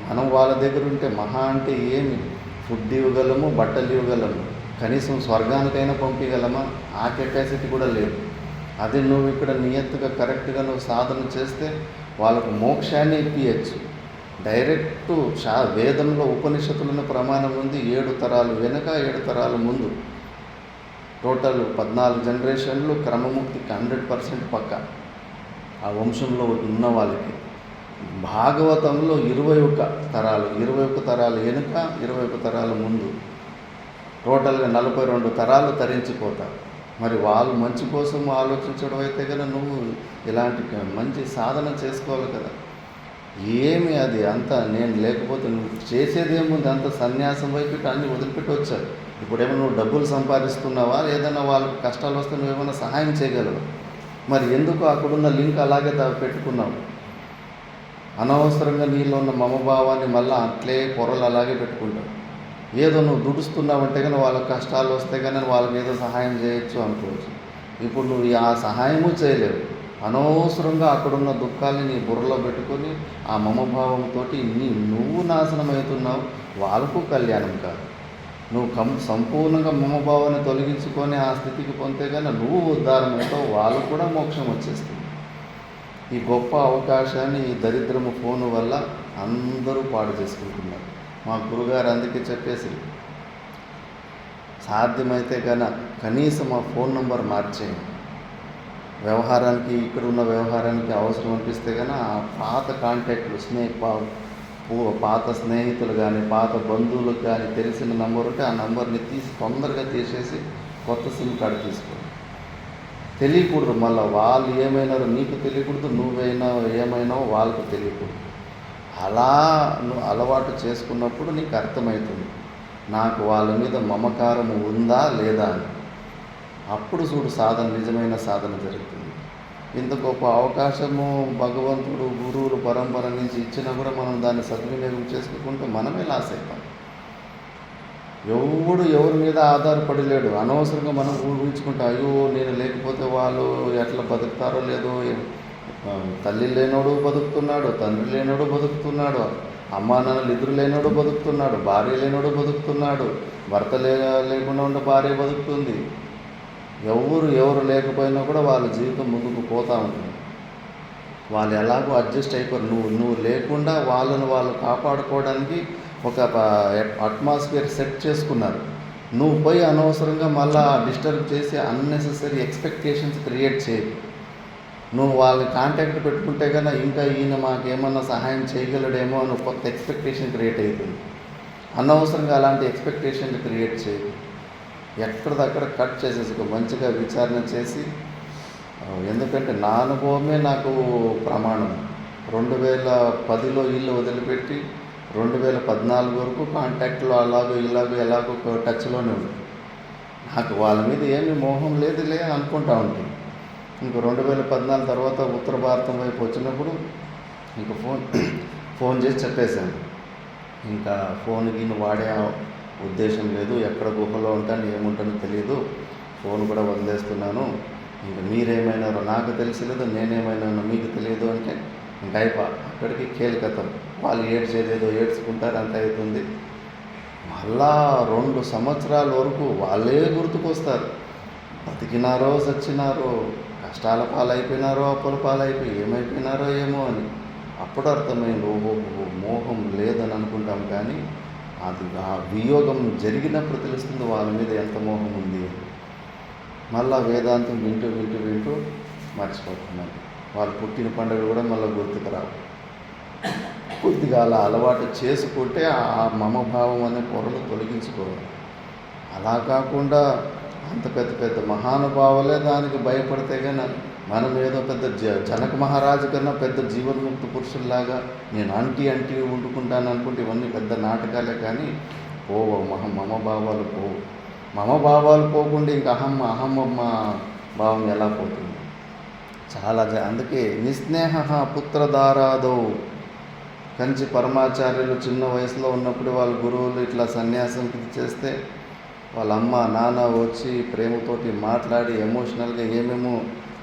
మనం వాళ్ళ దగ్గర ఉంటే మహా అంటే ఏమి ఫుడ్ ఇవ్వగలము, బట్టలు ఇవ్వగలము, కనీసం స్వర్గానికైనా పంపించగలమా? ఆ కెపాసిటీ కూడా లేదు. అదే నువ్వు ఇక్కడ నియత్తుగా కరెక్ట్గా నువ్వు సాధన చేస్తే వాళ్ళకు మోక్షాన్ని ఇప్పించచ్చు. డైరెక్ట్ వేదంలో ఉపనిషత్తులను ప్రమాణం ఉంది. 7 తరాలు వెనక 7 తరాలు ముందు, టోటల్ 14 జనరేషన్లు క్రమముక్తికి 100% పక్క. ఆ వంశంలో ఉన్న వాళ్ళకి. భాగవతంలో 21 తరాలు, 21 తరాలు వెనుక, 21 తరాల ముందు, టోటల్గా 42 తరాలు తరించిపోతారు. మరి వాళ్ళు మంచి కోసం ఆలోచించడం అయితే కనుక నువ్వు ఇలాంటి మంచి సాధన చేసుకోవాలి కదా. ఏమి అది అంత నేను లేకపోతే నువ్వు చేసేది ఏముంది, అంత సన్యాసం వైపు అన్నీ వదిలిపెట్టి వచ్చావు. ఇప్పుడేమో నువ్వు డబ్బులు సంపాదిస్తున్నావా, ఏదైనా వాళ్ళకి కష్టాలు వస్తే నువ్వేమైనా సహాయం చేయగలవా? మరి ఎందుకు అక్కడున్న లింక్ అలాగే పెట్టుకున్నావు? అనవసరంగా నీలో ఉన్న మమభావాన్ని మళ్ళీ అట్లే పొరలు అలాగే పెట్టుకుంటావు. ఏదో నువ్వు దుడుస్తున్నావంటే కానీ వాళ్ళకి కష్టాలు వస్తే కానీ వాళ్ళకి ఏదో సహాయం చేయొచ్చు అనుకోవచ్చు. ఇప్పుడు నువ్వు ఆ సహాయము చేయలేవు. అనవసరంగా అక్కడున్న దుఃఖాన్ని నీ బుర్రలో పెట్టుకొని ఆ మమభావంతో నువ్వు నాశనం అవుతున్నావు, వాళ్ళకు కళ్యాణం కాదు. నువ్వు సంపూర్ణంగా మమభావాన్ని తొలగించుకొని ఆ స్థితికి పొందితే కానీ నువ్వు ఉద్ధారం అవుతావు, వాళ్ళకు కూడా మోక్షం వచ్చేస్తుంది. ఈ గొప్ప అవకాశాన్ని ఈ దరిద్రము ఫోను వల్ల అందరూ పాడు చేసుకుంటున్నారు. మా గురుగారు అందుకే చెప్పేసి సాధ్యమైతే కనీసం ఆ ఫోన్ నంబర్ మార్చేయండి. వ్యవహారానికి ఇక్కడ ఉన్న వ్యవహారానికి అవసరం అనిపిస్తే ఆ పాత కాంటాక్ట్లు పాత స్నేహితులు కానీ పాత బంధువులకు కానీ తెలిసిన నంబర్ ఉంటే ఆ నంబర్ని తీసి తొందరగా తీసేసి కొత్త సిమ్ కార్డు తీసుకోండి. తెలియకూడదు, మళ్ళీ వాళ్ళు ఏమైనారో నీకు తెలియకూడదు, ఏమైనావో వాళ్ళకు తెలియకూడదు. అలా నువ్వు అలవాటు చేసుకున్నప్పుడు నీకు అర్థమవుతుంది నాకు వాళ్ళ మీద మమకారం ఉందా లేదా అని. అప్పుడు చూడు సాధన, నిజమైన సాధన జరుగుతుంది. ఇంత గొప్ప అవకాశము భగవంతుడు గురువులు పరంపర నుంచి ఇచ్చినా కూడా మనం దాన్ని సద్వినియోగం చేసుకోకుంటే మనమే లాస్ అవుతాం. ఎవరి మీద ఆధారపడి లేడు. అనవసరంగా మనం ఊహించుకుంటే అయ్యో నేను లేకపోతే వాళ్ళు ఎట్లా బతుకుతారో లేదో. తల్లి లేనోడు బతుకుతున్నాడు, తండ్రి లేనోడు బతుకుతున్నాడు, అమ్మా నాన్నలు ఇద్దరు లేనోడు బతుకుతున్నాడు, భార్య లేనోడు బతుకుతున్నాడు, భర్త లేకుండా ఉండే భార్య బతుకుతుంది. ఎవరు లేకపోయినా కూడా వాళ్ళ జీవితం ముందుకు పోతూ ఉంటుంది. వాళ్ళు ఎలాగో అడ్జస్ట్ అయిపోరు. నువ్వు లేకుండా వాళ్ళు కాపాడుకోవడానికి ఒక అట్మాస్ఫియర్ సెట్ చేసుకున్నారు. నువ్వు పోయి అనవసరంగా మళ్ళీ డిస్టర్బ్ చేసి అన్నెసెసరీ ఎక్స్పెక్టేషన్స్ క్రియేట్ చేయకు. నువ్వు వాళ్ళని కాంటాక్ట్ పెట్టుకుంటే ఇంకా ఈయన మాకేమన్నా సహాయం చేయగలడేమో అని కొత్త ఎక్స్పెక్టేషన్ క్రియేట్ అవుతుంది. అనవసరంగా అలాంటి ఎక్స్పెక్టేషన్ క్రియేట్ చేయకు. ఎక్కడిదక్కడ కట్ చేసేసి మంచిగా విచారణ చేసి, ఎందుకంటే నా అనుభవమే నాకు ప్రమాణం. 2010లో ఇల్లు వదిలిపెట్టి 2014 వరకు కాంటాక్ట్లో ఎలాగో టచ్లోనే ఉంది. నాకు వాళ్ళ మీద ఏమీ మోహం లేదులే అనుకుంటా ఉంటుంది. ఇంకా 2014 తర్వాత ఉత్తర భారతం వైపు వచ్చినప్పుడు ఇంకా ఫోన్ చేసి చెప్పేశాను, ఇంకా ఫోన్కి వాడే ఉద్దేశం లేదు, ఎక్కడ గుహలో ఉంటాను ఏముంటానో తెలియదు, ఫోన్ కూడా వదిలేస్తున్నాను, ఇంకా మీరేమైనారో నాకు తెలియలేదు, నేనేమైనానో మీకు తెలియదు అంటే ఇంకా అక్కడికి కేలికతం. వాళ్ళు ఏడ్చేదేదో ఏడ్చుకుంటారు, అంత అవుతుంది. మళ్ళా 2 సంవత్సరాల వరకు వాళ్ళే గుర్తుకొస్తారు. బతికినారో సచ్చినారో, కష్టాల పాలైపోయినారో అప్పుల పాలైపోయి ఏమైపోయినారో ఏమో అని. అప్పుడు అర్థమైంది ఓహో మోహం లేదని అనుకుంటాం, కానీ అది ఆ వియోగం జరిగినప్పుడు తెలుస్తుంది వాళ్ళ మీద ఎంత మోహం ఉంది. మళ్ళా వేదాంతం వింటూ మర్చిపోతున్నాను. వాళ్ళు పుట్టిన పండుగ కూడా మళ్ళీ గుర్తుకు రావు. కొద్దిగా అలా అలవాటు చేసుకుంటే ఆ మమభావం అనే పొరలు తొలగించుకోవాలి. అలా కాకుండా అంత పెద్ద మహానుభావులే దానికి భయపడితే కానీ మనం ఏదో పెద్ద జనక మహారాజు కన్నా పెద్ద జీవన్ముక్త పురుషుల్లాగా నేను అంటి వండుకుంటాను అనుకుంటే ఇవన్నీ పెద్ద నాటకాలే, కానీ మమభావాలు పోవు. మమభావాలు పోకుండా ఇంకా అహమ్మ భావం ఎలా పోతుంది? చాలా అందుకే నిస్నేహ పుత్రధారాదౌ. కంచి పరమాచార్యులు చిన్న వయసులో ఉన్నప్పుడు వాళ్ళ గురువులు ఇట్లా సన్యాసంకి చేస్తే వాళ్ళ అమ్మ నాన్న వచ్చి ప్రేమతోటి మాట్లాడి ఎమోషనల్గా ఏమేమో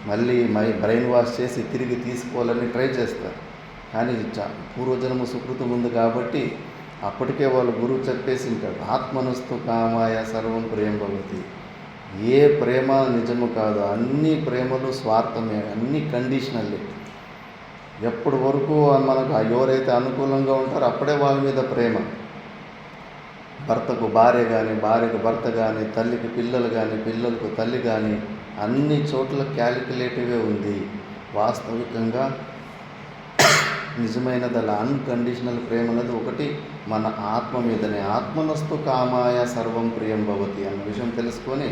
మళ్ళీ బ్రెయిన్ వాష్ చేసి తిరిగి తీసుకోవాలని ట్రై చేస్తారు. కానీ పూర్వజన్మ సుకృతం ఉంది కాబట్టి అప్పటికే వాళ్ళ గురువు చెప్పేసి ఉంటాడు, ఆత్మనస్తు కామాయ సర్వం ప్రేమ భవతి. ఏ ప్రేమ నిజము కాదు, అన్ని ప్రేమలు స్వార్థమే, అన్ని కండిషనల్లే. ఎప్పటి వరకు మనకు ఎవరైతే అనుకూలంగా ఉంటారో అప్పుడే వాళ్ళ మీద ప్రేమ. భర్తకు భార్య కానీ, భార్యకు భర్త కానీ, తల్లికి పిల్లలు కానీ, పిల్లలకు తల్లి కానీ, అన్ని చోట్ల క్యాలిక్యులేటివే ఉంది. వాస్తవికంగా నిజమైనది అలా అన్కండిషనల్ ప్రేమ అనేది ఒకటి మన ఆత్మ మీదనే. ఆత్మనస్తు కామాయ సర్వం ప్రియం భవతి అన్న విషయం తెలుసుకొని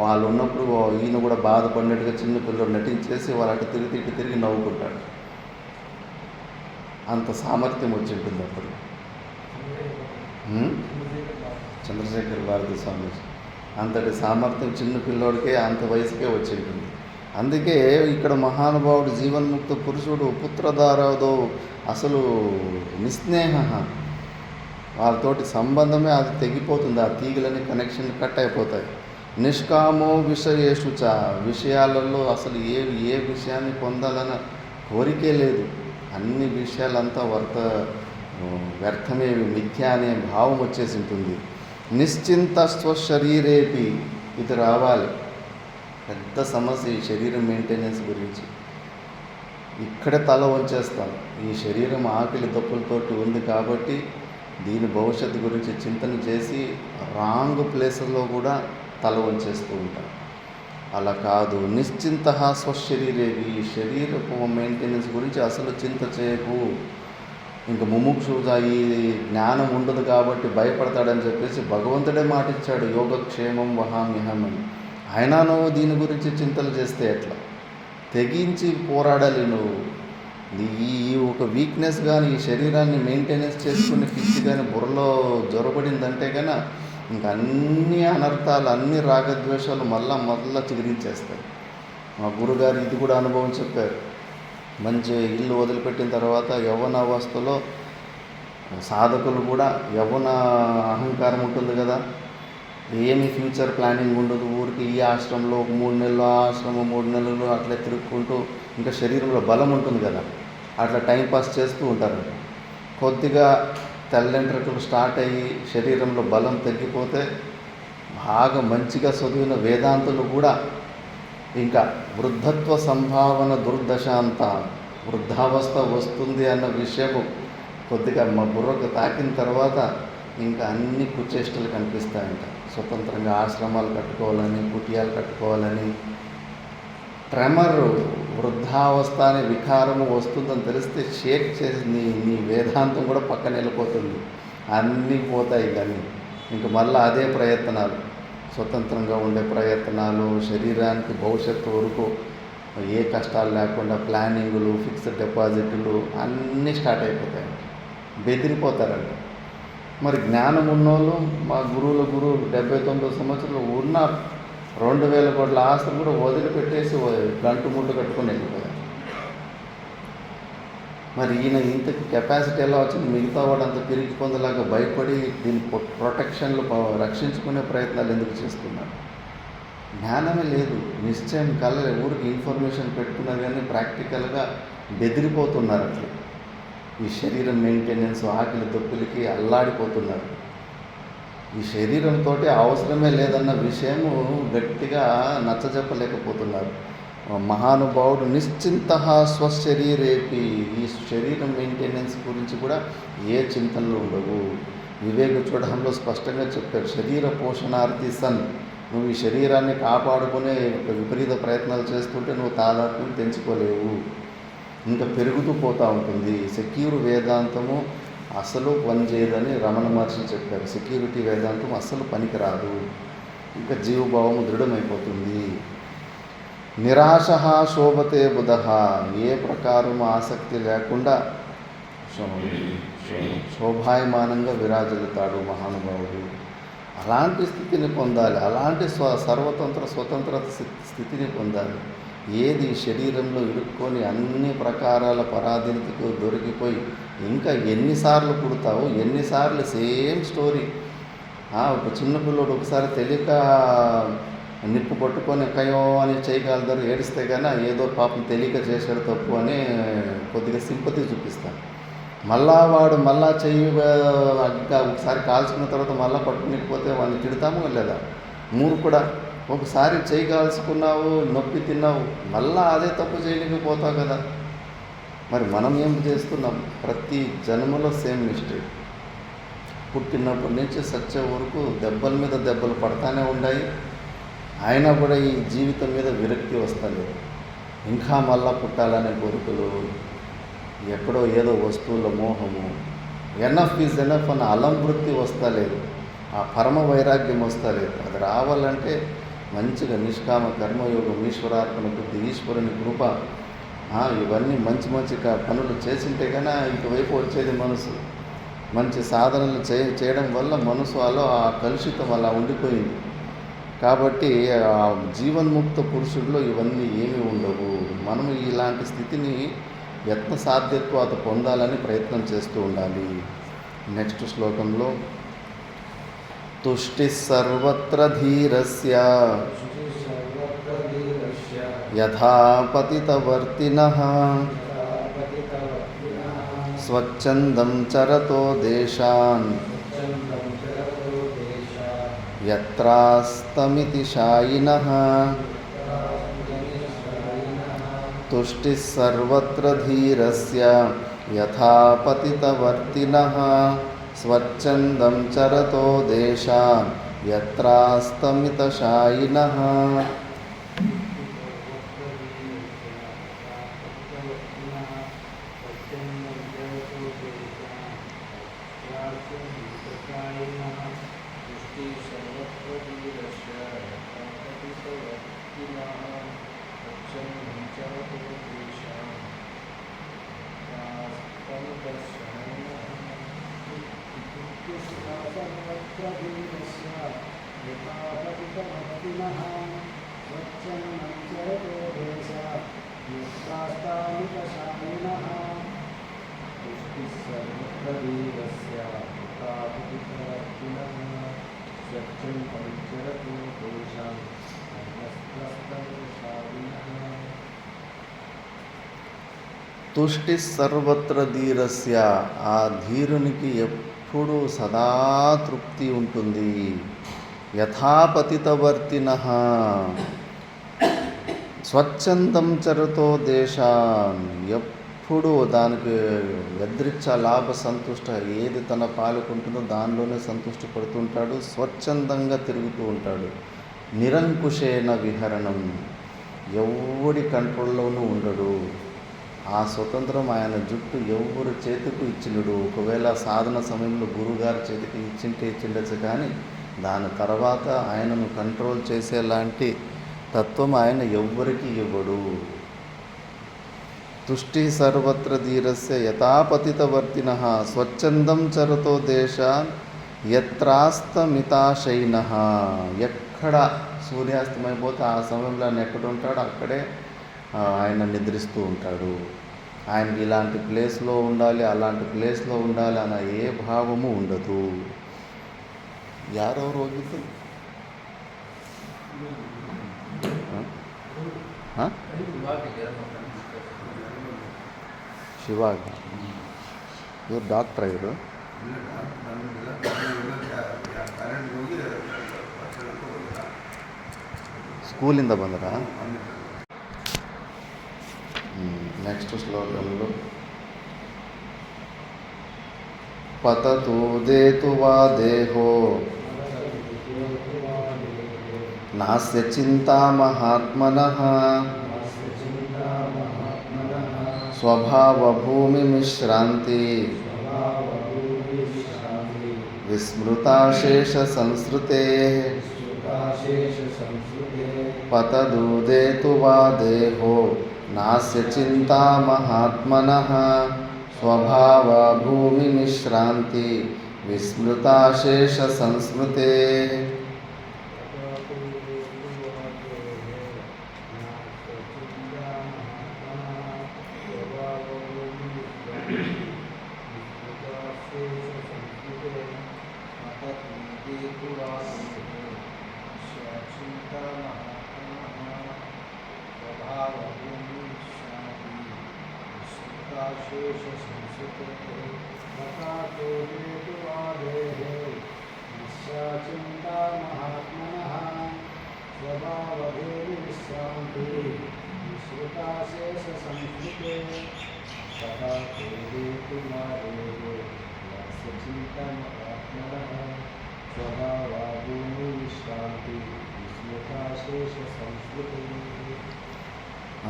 వాళ్ళు ఉన్నప్పుడు ఈయన కూడా బాధపడినట్టుగా చిన్న పిల్లలు నటించేసి వాళ్ళు అటు తిరిగి ఇటు తిరిగి నవ్వుకుంటాడు. అంత సామర్థ్యం వచ్చి ఉంటుంది అప్పుడు. చంద్రశేఖర్ భారతి స్వామి అంతటి సామర్థ్యం చిన్న పిల్లోడికే అంత వయసుకే వచ్చి ఉంటుంది. అందుకే ఇక్కడ మహానుభావుడు జీవన్ముక్త పురుషుడు పుత్రధారదో అసలు నిస్నేహ, వాళ్ళతోటి సంబంధమే అది తెగిపోతుంది. ఆ తీగలని కనెక్షన్ కట్ అయిపోతాయి. నిష్కామో విషయేషుచ, విషయాలలో అసలు ఏ విషయాన్ని పొందాలన్న కోరికే లేదు. అన్ని విషయాలంతా వ్యర్థమేవి, మిథ్యా అనే భావం వచ్చేసి ఉంటుంది. నిశ్చింత స్వశరీరేపి, ఇది రావాలి. పెద్ద సమస్య ఈ శరీరం మెయింటెనెన్స్ గురించి. ఇక్కడే తల వంచేస్తాం. ఈ శరీరం ఆకలి దప్పులతోటి ఉంది కాబట్టి దీని భవిష్యత్తు గురించి చింతన చేసి రాంగ్ ప్లేసెస్లో కూడా తల వంచేస్తూ ఉంటాం. అలా కాదు. నిశ్చింత స్వశరీరేవి, ఈ శరీరపు మెయింటెనెన్స్ గురించి అసలు చింత చేయకు. ఇంకా ముముక్షుగా ఈ జ్ఞానం ఉండదు కాబట్టి భయపడతాడని చెప్పేసి భగవంతుడే మాటిచ్చాడు, యోగక్షేమం వహామ్యహం అని. అయినా నువ్వు దీని గురించి చింతలు చేస్తే ఎట్లా? తెగించి పోరాడాలి నువ్వు. ఈ ఒక వీక్నెస్ కానీ ఈ శరీరాన్ని మెయింటెనెన్స్ చేసుకుని పిచ్చి కానీ బుర్రలో జ్వరపడిందంటే కన్నా ఇంకా అన్ని అనర్థాలు, అన్ని రాగద్వేషాలు మళ్ళా చిగురించేస్తాయి. మా గురుగారు ఇది కూడా అనుభవం చెప్పారు. మంచి ఇల్లు వదిలిపెట్టిన తర్వాత యవ్వనావస్థలో సాధకులు కూడా యవ్వన అహంకారం ఉంటుంది కదా, ఏమి ఫ్యూచర్ ప్లానింగ్ ఉండదు. ఊరికి ఈ ఆశ్రమంలో 3 నెలలు, ఆ ఆశ్రమం 3 నెలలు అట్లా తిరుగుకుంటూ, ఇంకా శరీరంలో బలం ఉంటుంది కదా, అట్లా టైంపాస్ చేస్తూ ఉంటారు. కొద్దిగా తెల్లంట్రకులు స్టార్ట్ అయ్యి శరీరంలో బలం తగ్గిపోతే బాగా మంచిగా చదివిన వేదాంతులు కూడా ఇంకా వృద్ధత్వ సంభావన దుర్దశ అంతా, వృద్ధావస్థ వస్తుంది అన్న విషయము కొద్దిగా మా బుర్రకు తాకిన తర్వాత ఇంకా అన్ని కుచేష్టలు కనిపిస్తాయంట. స్వతంత్రంగా ఆశ్రమాలు కట్టుకోవాలని, కుటియాలు కట్టుకోవాలని, ట్రెమర్ వృద్ధావస్థ అనే వికారము వస్తుందని తెలిస్తే షేక్ చేసి నీ వేదాంతం కూడా పక్కన వెళ్ళిపోతుంది. అన్నీ పోతాయి. కానీ ఇంక మళ్ళీ అదే ప్రయత్నాలు, స్వతంత్రంగా ఉండే ప్రయత్నాలు, శరీరానికి భవిష్యత్తు వరకు ఏ కష్టాలు లేకుండా ప్లానింగులు, ఫిక్స్డ్ డిపాజిట్లు అన్నీ స్టార్ట్ అయిపోతాయంట. బెదిరిపోతారంట. మరి జ్ఞానం ఉన్నోళ్ళు, మా గురువు 79 సంవత్సరాలు ఉన్నారు. 2000 కోట్ల ఆస్తులు కూడా వదిలిపెట్టేసి గంటు ముళ్ళు కట్టుకొని వెళ్ళిపోయారు. మరి ఈయన ఇంతకి కెపాసిటీ ఎలా వచ్చింది? మిగతా వాడు అంత తిరిగి పొందలాగా భయపడి దీని ప్రొటెక్షన్లు రక్షించుకునే ప్రయత్నాలు ఎందుకు చేస్తున్నారు? జ్ఞానమే లేదు, నిశ్చయం కలలే. ఊరికి ఇన్ఫర్మేషన్ పెట్టుకున్నారు కానీ ప్రాక్టికల్గా బెదిరిపోతున్నారు. అట్లా ఈ శరీరం మెయింటెనెన్స్, ఆకలి దొప్పులకి అల్లాడిపోతున్నారు. ఈ శరీరంతో అవసరమే లేదన్న విషయము గట్టిగా నచ్చజెప్పలేకపోతున్నారు. మహానుభావుడు నిశ్చింత స్వశరీరేపి, ఈ శరీరం మెయింటెనెన్స్ గురించి కూడా ఏ చింతనలు ఉండవు. వివేక చూడడంలో స్పష్టంగా చెప్పారు, శరీర పోషణార్థి సన్. నువ్వు ఈ శరీరాన్ని కాపాడుకునే విపరీత ప్రయత్నాలు చేస్తుంటే నువ్వు తాదాత్మ్యం తెంచుకోలేవు, ఇంకా పెరుగుతూ పోతూ ఉంటుంది. సెక్యూర్ వేదాంతము అసలు పనిచేయదని రమణ మహర్షి చెప్పారు. సెక్యూరిటీ వేదాంతం అస్సలు పనికిరాదు, ఇంకా జీవభావము దృఢమైపోతుంది. నిరాశ శోభతే బుధ, ఏ ప్రకారం ఆసక్తి లేకుండా శోభాయమానంగా విరాజిల్లుతాడు మహానుభావుడు. అలాంటి స్థితిని పొందాలి, అలాంటి స్వతంత్ర స్థితిని పొందాలి. ఏది శరీరంలో ఇరుక్కొని అన్ని ప్రకారాల పరాధీనతకు దొరికిపోయి ఇంకా ఎన్నిసార్లు పుడతావు, ఎన్నిసార్లు సేమ్ స్టోరీ. ఒక చిన్న పిల్లోడు ఒకసారి తెలియక నిప్పు పట్టుకొని కయో అని చేయగలరు, ఏడిస్తే కానీ ఏదో పాపం తెలియక చేశాడు తప్పు అని కొద్దిగా సింపతి చూపిస్తాను. వాడు చెయ్యి ఇంకా ఒకసారి కాల్చుకున్న తర్వాత మళ్ళీ పట్టుకునిపోతే వాడిని తిడతాము లేదా? కూడా ఒకసారి చేయి కాల్చుకున్నావు, నొప్పి తిన్నావు, అదే తప్పు చేయలేకపోతావు కదా. మరి మనం ఏం చేస్తున్నాం? ప్రతి జన్మలో సేమ్ మిస్టేక్. పుట్టినప్పటి నుంచి సచ్చే వరకు దెబ్బల మీద దెబ్బలు పడతానే ఉన్నాయి. అయినా కూడా ఈ జీవితం మీద విరక్తి వస్తలేదు. ఇంకా మళ్ళా పుట్టాలనే కోరికలు, ఎక్కడో ఏదో వస్తువుల మోహము, ఎనఫ్ ఈజ్ ఎనఫ్ అన్న అలంవృత్తి వస్తలేదు, ఆ పరమ వైరాగ్యం వస్తలేదు. అది రావాలంటే మంచిగా నిష్కామ కర్మయోగం, ఈశ్వరార్పణ బుద్ధి, ఈశ్వరుని కృప, ఇవన్నీ మంచి మంచి పనులు చేసింటే కానీ ఇటువైపు వచ్చేది మనసు. మంచి సాధనలు చేయడం వల్ల మనసు అలా ఆ కలుషితం అలా ఉండిపోయింది. కాబట్టి ఆ జీవన్ముక్త పురుషుల్లో ఇవన్నీ ఏమీ ఉండవు. మనం ఇలాంటి స్థితిని యత్న సాధ్యత్వాత పొందాలని ప్రయత్నం చేస్తూ ఉండాలి. నెక్స్ట్ శ్లోకంలో తుష్టి సర్వత్ర ధీరస్య యథా పతితవర్తినః స్వచ్ఛందం చరతో దేశాన్ యత్రాస్తమితి శాయినః. తుష్టి సర్వత్ర ధీరస్య యథా పతితవర్తినః స్వచ్ఛందం చరతో దేశాన్ యత్రాస్తమిత శాయినః. తుష్టి సర్వత్ర ధీరస్య, ఆ ధీరునికి ఎప్పుడూ సదా తృప్తి ఉంటుంది. యథాపతితవర్తినః స్వచ్ఛందం చరతో దేశాన్, ఎప్పుడు దానికి యదృచ్ఛ లాభ సంతుష్ట, ఏది తన పాలుకుంటుందో దానిలోనే సంతృష్టి పడుతుంటాడు. స్వచ్ఛందంగా తిరుగుతూ ఉంటాడు. నిరంకుశేన విహరణం, ఎవడి కంట్రోల్లోనూ ఉండడు. ఆ స్వతంత్రం ఆయన జుట్టు ఎవరి చేతికి ఇచ్చినడు. ఒకవేళ సాధన సమయంలో గురుగారి చేతికి ఇచ్చిండొచ్చు, కానీ దాని తర్వాత ఆయనను కంట్రోల్ చేసేలాంటి తత్వం ఆయన ఎవ్వరికి ఇవ్వడు. తుష్టి సర్వత్ర ధీరస్య యథాపతితవర్తినః స్వచ్ఛందం చరతో దేశాన్ యత్రాస్తమితాశైనః. ఎక్కడ సూర్యాస్తమైపోతే ఆ సమయంలో ఆయన ఎక్కడ ఉంటాడో అక్కడే ఆయన నిద్రిస్తూ ఉంటాడు. ఆయనకి ఇలాంటి ప్లేస్లో ఉండాలి, అలాంటి ప్లేస్లో ఉండాలి అన్న ఏ భావము ఉండదు. ಯಾರೋ ಹೋಗಿದ್ದು ಶಿವಾಗ ಇವ್ರು ಡಾಕ್ಟ್ರಾ ಇವರು? ಸ್ಕೂಲಿಂದ ಬಂದರಾ? నెక్స్ట్ శ్లోకంలో పతతు దేతు వా దేహో నాస్య చింతా మహాత్మనః స్వభావభూమిమిశ్రాంతి విస్మృతాశేష సంస్కృతేః. పతతు దేతు వా దేహో నాస్య చింతా మహాత్మనః స్వభావభూమిమిశ్రాంతి విస్మృతాశేష సంస్మృతేః.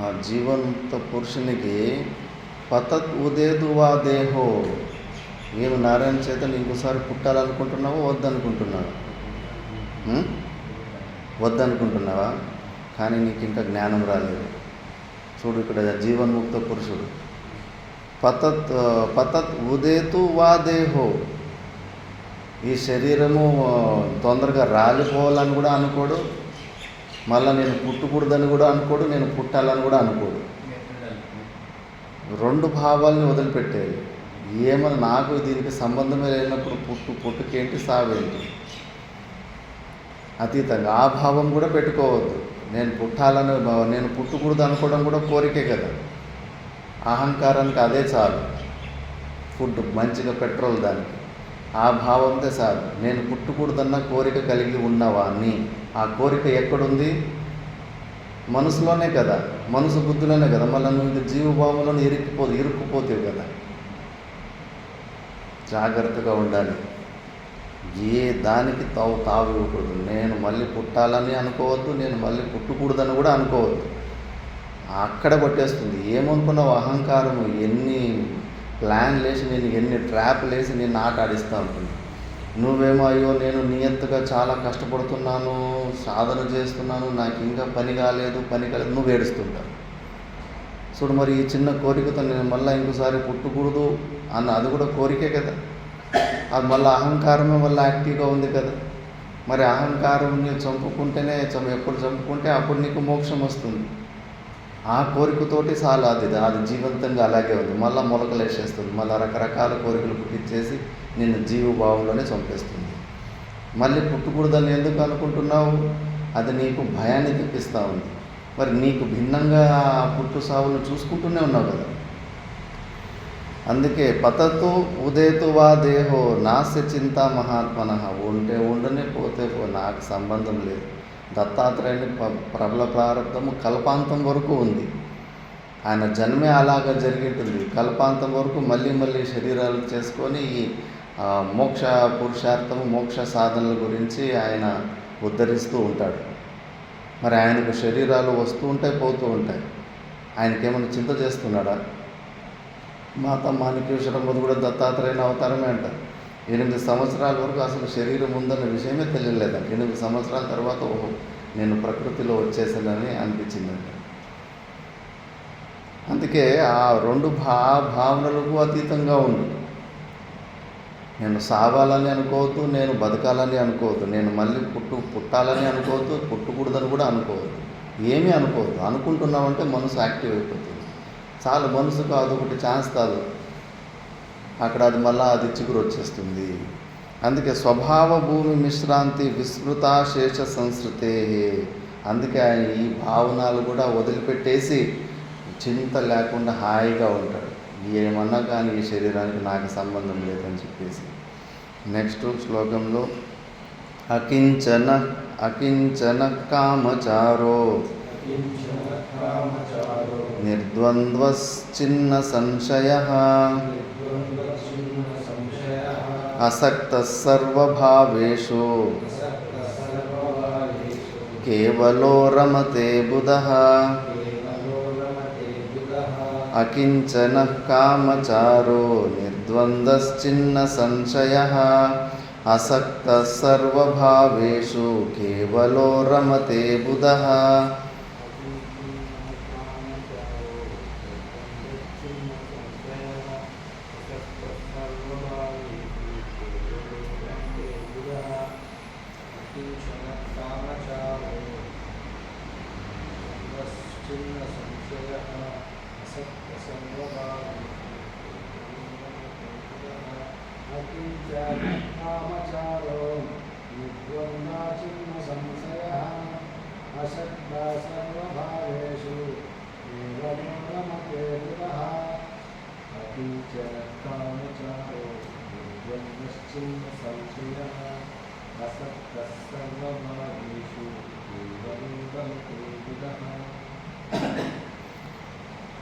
ఆ జీవన్ముక్త పురుషునికి పతత్ ఉదేదు వా దేహో. ఏమి నారాయణ చైతన్య ఇంకోసారి పుట్టాలనుకుంటున్నావా వద్దనుకుంటున్నావా? వద్దనుకుంటున్నావా? కానీ నీకు ఇంకా జ్ఞానం రాలేదు. చూడు ఇక్కడ జీవన్ముక్త పురుషుడు పతత్ ఉదేతు వా దేహో. ఈ శరీరము తొందరగా రాలిపోవాలని కూడా అనుకోడు, మళ్ళీ నేను పుట్టకూడదని కూడా అనుకోడు, నేను పుట్టాలని కూడా అనుకోడు. రెండు భావాల్ని వదిలిపెట్టేది. ఏమని నాకు దీనికి సంబంధమే లేనప్పుడు పుట్టుకేంటి సావేంటి అతీతంగా ఆ భావం కూడా పెట్టుకోవద్దు. నేను పుట్టకూడదు అనుకోవడం కూడా కోరికే కదా. అహంకారానికి అదే చాలు, ఫుడ్ మంచిగా పెట్రోల్ దానికి. ఆ భావంతో చాలు. నేను పుట్టకూడదన్న కోరిక కలిగి ఉన్నవాన్ని. ఆ కోరిక ఎక్కడుంది? మనసులోనే కదా, మనసు బుద్ధిలోనే కదా. మళ్ళీ నువ్వు జీవభావంలో ఇరుక్కుపోతావు కదా. జాగ్రత్తగా ఉండాలి. ఏ దానికి తావు ఇవ్వకూడదు. నేను మళ్ళీ పుట్టాలని అనుకోవద్దు, నేను మళ్ళీ పుట్టకూడదని కూడా అనుకోవద్దు. అక్కడ పట్టేస్తుంది. ఏమనుకున్నావు? అహంకారం ఎన్ని ప్లాన్లు వేసి నేను ఎన్ని ట్రాప్లు వేసి నేను ఆట ఆడిస్తూ ఉంటుంది. నువ్వేమో అయ్యో నేను నియంతగా చాలా కష్టపడుతున్నాను, సాధన చేస్తున్నాను, నాకు ఇంకా పని కాలేదు నువ్వు ఏడుస్తుంటావు. చూడు, మరి ఈ చిన్న కోరికతో నేను మళ్ళీ ఇంకోసారి పుట్టకూడదు అన్న అది కూడా కోరికే కదా. అది మళ్ళీ అహంకారమే మళ్ళీ యాక్టివ్గా ఉంది కదా. మరి అహంకారంని చంపుకుంటేనే ఎప్పుడు చంపుకుంటే అప్పుడు నీకు మోక్షం వస్తుంది. ఆ కోరికతోటి చాలా అది జీవంతంగా అలాగే ఉంది. మళ్ళీ మొలకలు వేసేస్తుంది. మళ్ళీ రకరకాల కోరికలు పుట్టించేసి నిన్ను జీవభావంలోనే చంపేస్తుంది. మళ్ళీ పుట్టకూడదని ఎందుకు అనుకుంటున్నావు? అది నీకు భయాన్ని తెప్పిస్తూ ఉంది. మరి నీకు భిన్నంగా పుట్టు సావును చూసుకుంటూనే ఉన్నావు కదా. అందుకే పతతు ఉదేతు వా దేహో నాస్య చింత మహాత్మన. ఉంటే ఉండనే పోతే నాకు సంబంధం లేదు. దత్తాత్రేయుని ప్రబల ప్రారంభము కల్పాంతం వరకు ఉంది. ఆయన జన్మే అలాగా జరిగింటుంది. కల్పాంతం వరకు మళ్ళీ శరీరాలు చేసుకొని ఈ మోక్ష పురుషార్థము మోక్ష సాధనల గురించి ఆయన ఉద్ధరిస్తూ ఉంటాడు. మరి ఆయనకు శరీరాలు వస్తూ ఉంటాయి, పోతూ ఉంటాయి. ఆయనకేమైనా చింత చేస్తున్నాడా? మాత మాణిక్యేశ్వరమ్మది కూడా దత్తాత్రేయుని అవతారమే అంటారు. 8 సంవత్సరాల వరకు అసలు శరీరం ఉందన్న విషయమే తెలియలేదంట. 8 సంవత్సరాల తర్వాత ఓహో నేను ప్రకృతిలో వచ్చేసానని అనిపించిందంట. అందుకే ఆ రెండు భావనలకు అతీతంగా ఉండు. నేను సావాలని అనుకోవద్దు, నేను బతకాలని అనుకోవద్దు, నేను మళ్ళీ పుట్టాలని అనుకోవద్దు, పుట్టకూడదని కూడా అనుకోవద్దు. ఏమీ అనుకోవద్దు. అనుకుంటున్నామంటే మనసు యాక్టివ్ అయిపోతుంది. చాలు, మనసుకు అదొకటి ఛాన్స్ కాదు, అక్కడ అది మళ్ళీ అది చిగురు వచ్చేస్తుంది. అందుకే స్వభావ భూమి మిశ్రాంతి విస్మృత శేష సంస్కృతే. అందుకే ఆయన ఈ భావనలు కూడా వదిలిపెట్టేసి చింత లేకుండా హాయిగా ఉంటాడు. ఏమన్నా కానీ ఈ శరీరానికి నాకు సంబంధం లేదని చెప్పేసి. నెక్స్ట్ శ్లోకంలో అకించన కామచారో నిర్ద్వంద్వశ్చిన్న సంశయః అసక్తః సర్వభావేషు కేవలో రమతే బుధః. అకించన కామచారో నిర్ద్వంద్వశ్చిన్న సంశయః అసక్తః సర్వభావేషు కేవలో రమతే బుధః.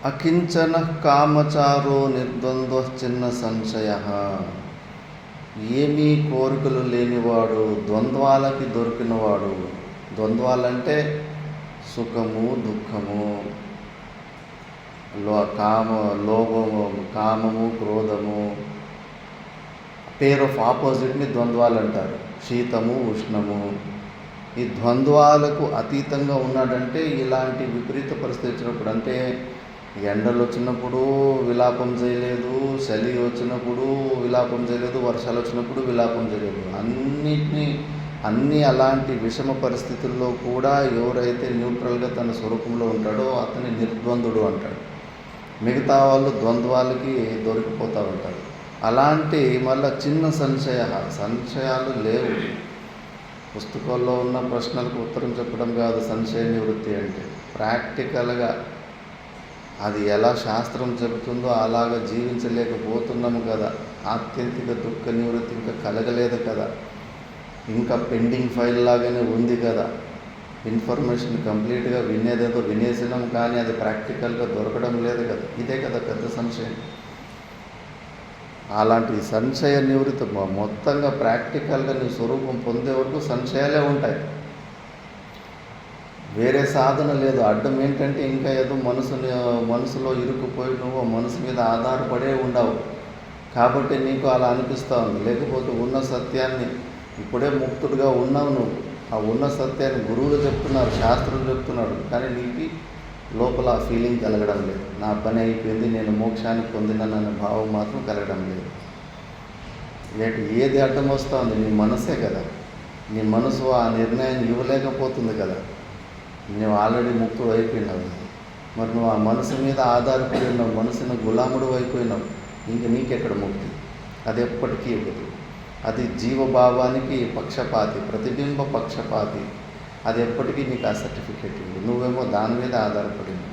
అకించన కామచారో నిర్ద్వంద్వశ్చిన్న సంశయః. ఏమీ కోరికలు లేనివాడు, ద్వంద్వాలకి దొరికినవాడు. ద్వంద్వాలంటే సుఖము దుఃఖము, కామ, లోభము, కామము, క్రోధము, పేర్ ఆఫ్ ఆపోజిట్ని ద్వంద్వాలు అంటారు. శీతము, ఉష్ణము. ఈ ద్వంద్వాలకు అతీతంగా ఉన్నాడంటే ఇలాంటి విపరీత పరిస్థితి వచ్చినప్పుడు, అంటే ఎండలు వచ్చినప్పుడు విలాపం చేయలేదు, చలి వచ్చినప్పుడు విలాపం చేయలేదు, వర్షాలు వచ్చినప్పుడు విలాపం చేయలేదు. అన్ని అలాంటి విషమ పరిస్థితుల్లో కూడా ఎవరైతే న్యూట్రల్గా తన స్వరూపంలో ఉంటాడో అతని నిర్ద్వందుడు అంటాడు. మిగతా వాళ్ళు ద్వంద్వాలకి దొరికిపోతూ ఉంటారు. అలాంటి మళ్ళీ చిన్న సంశయాలు లేవు. పుస్తకాల్లో ఉన్న ప్రశ్నలకు ఉత్తరం చెప్పడం కాదు సంశయ నివృత్తి అంటే. ప్రాక్టికల్గా అది ఎలా శాస్త్రం చెబుతుందో అలాగ జీవించలేకపోతున్నాము కదా. ఆత్యంతిక దుఃఖ నివృత్తి ఇంకా కలగలేదు కదా, ఇంకా పెండింగ్ ఫైల్ లాగానే ఉంది కదా. ఇన్ఫర్మేషన్ కంప్లీట్గా వినేదేదో వినేసినాం కానీ అది ప్రాక్టికల్గా దొరకడం లేదు కదా. ఇదే కదా పెద్ద సంశయం. అలాంటి సంశయ నివృత్తి మొత్తంగా ప్రాక్టికల్గా నీ స్వరూపం పొందే వరకు సంశయాలే ఉంటాయి. వేరే సాధన లేదు. అడ్డం ఏంటంటే ఇంకా ఏదో మనసులో ఇరుక్కుపోయి నువ్వు మనసు మీద ఆధారపడే ఉండవు కాబట్టి నీకు అలా అనిపిస్తూ ఉంది. లేకపోతే ఉన్న సత్యాన్ని, ఇప్పుడే ముక్తుడుగా ఉన్నావు నువ్వు, ఆ ఉన్న సత్యాన్ని గురువులు చెప్తున్నారు, శాస్త్రులు చెప్తున్నాడు, కానీ నీకు లోపల ఆ ఫీలింగ్ కలగడం లేదు. నా పని అయిపోయింది, నేను మోక్షాన్ని పొందినానన్న భావం మాత్రం కలగడం లేదు. లేక ఏది అడ్డం వస్తూ ఉంది? నీ మనసే కదా. నీ మనసు ఆ నిర్ణయాన్ని ఇవ్వలేకపోతుంది కదా. నువ్వు ఆల్రెడీ ముక్తుడు అయిపోయినావు. మరి నువ్వు ఆ మనసు మీద ఆధారపడి ఉన్నావు, మనసును గులాముడు అయిపోయినావు. ఇంక నీకెక్కడ ముక్తి? అది ఎప్పటికీ ఇవ్వదు. అది జీవభావానికి పక్షపాతి, ప్రతిబింబ పక్షపాతి. అది ఎప్పటికీ నీకు ఆ సర్టిఫికేట్ ఇవ్వదు. నువ్వేమో దాని మీద ఆధారపడింది.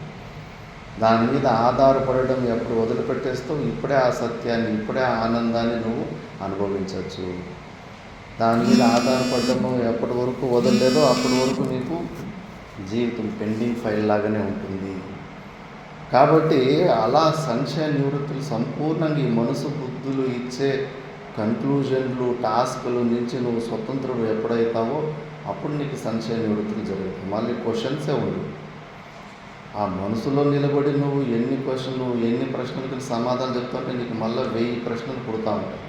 దాని మీద ఆధారపడడం ఎప్పుడు వదిలిపెట్టేస్తావు, ఇప్పుడే ఆ సత్యాన్ని, ఇప్పుడే ఆ ఆనందాన్ని నువ్వు అనుభవించవచ్చు. దాని మీద ఆధారపడడం ఎప్పటి వరకు వదలలేదో అప్పటి వరకు నీకు జీవితం పెండింగ్ ఫైల్ లాగానే ఉంటుంది. కాబట్టి అలా సంశయ నివృత్తులు సంపూర్ణంగా ఈ మనసు బుద్ధులు ఇచ్చే కన్క్లూజన్లు, టాస్కుల నుంచి నువ్వు స్వతంత్రుడు ఎప్పుడైతావో అప్పుడు నీకు సంశయ నివృత్తులు జరుగుతాయి. మళ్ళీ క్వశ్చన్సే ఉండవు. ఆ మనసులో నిలబడి నువ్వు ఎన్ని ప్రశ్నలకు సమాధానం చెప్తుంటే నీకు మళ్ళీ 1000 ప్రశ్నలు పుడతా ఉంటాయి.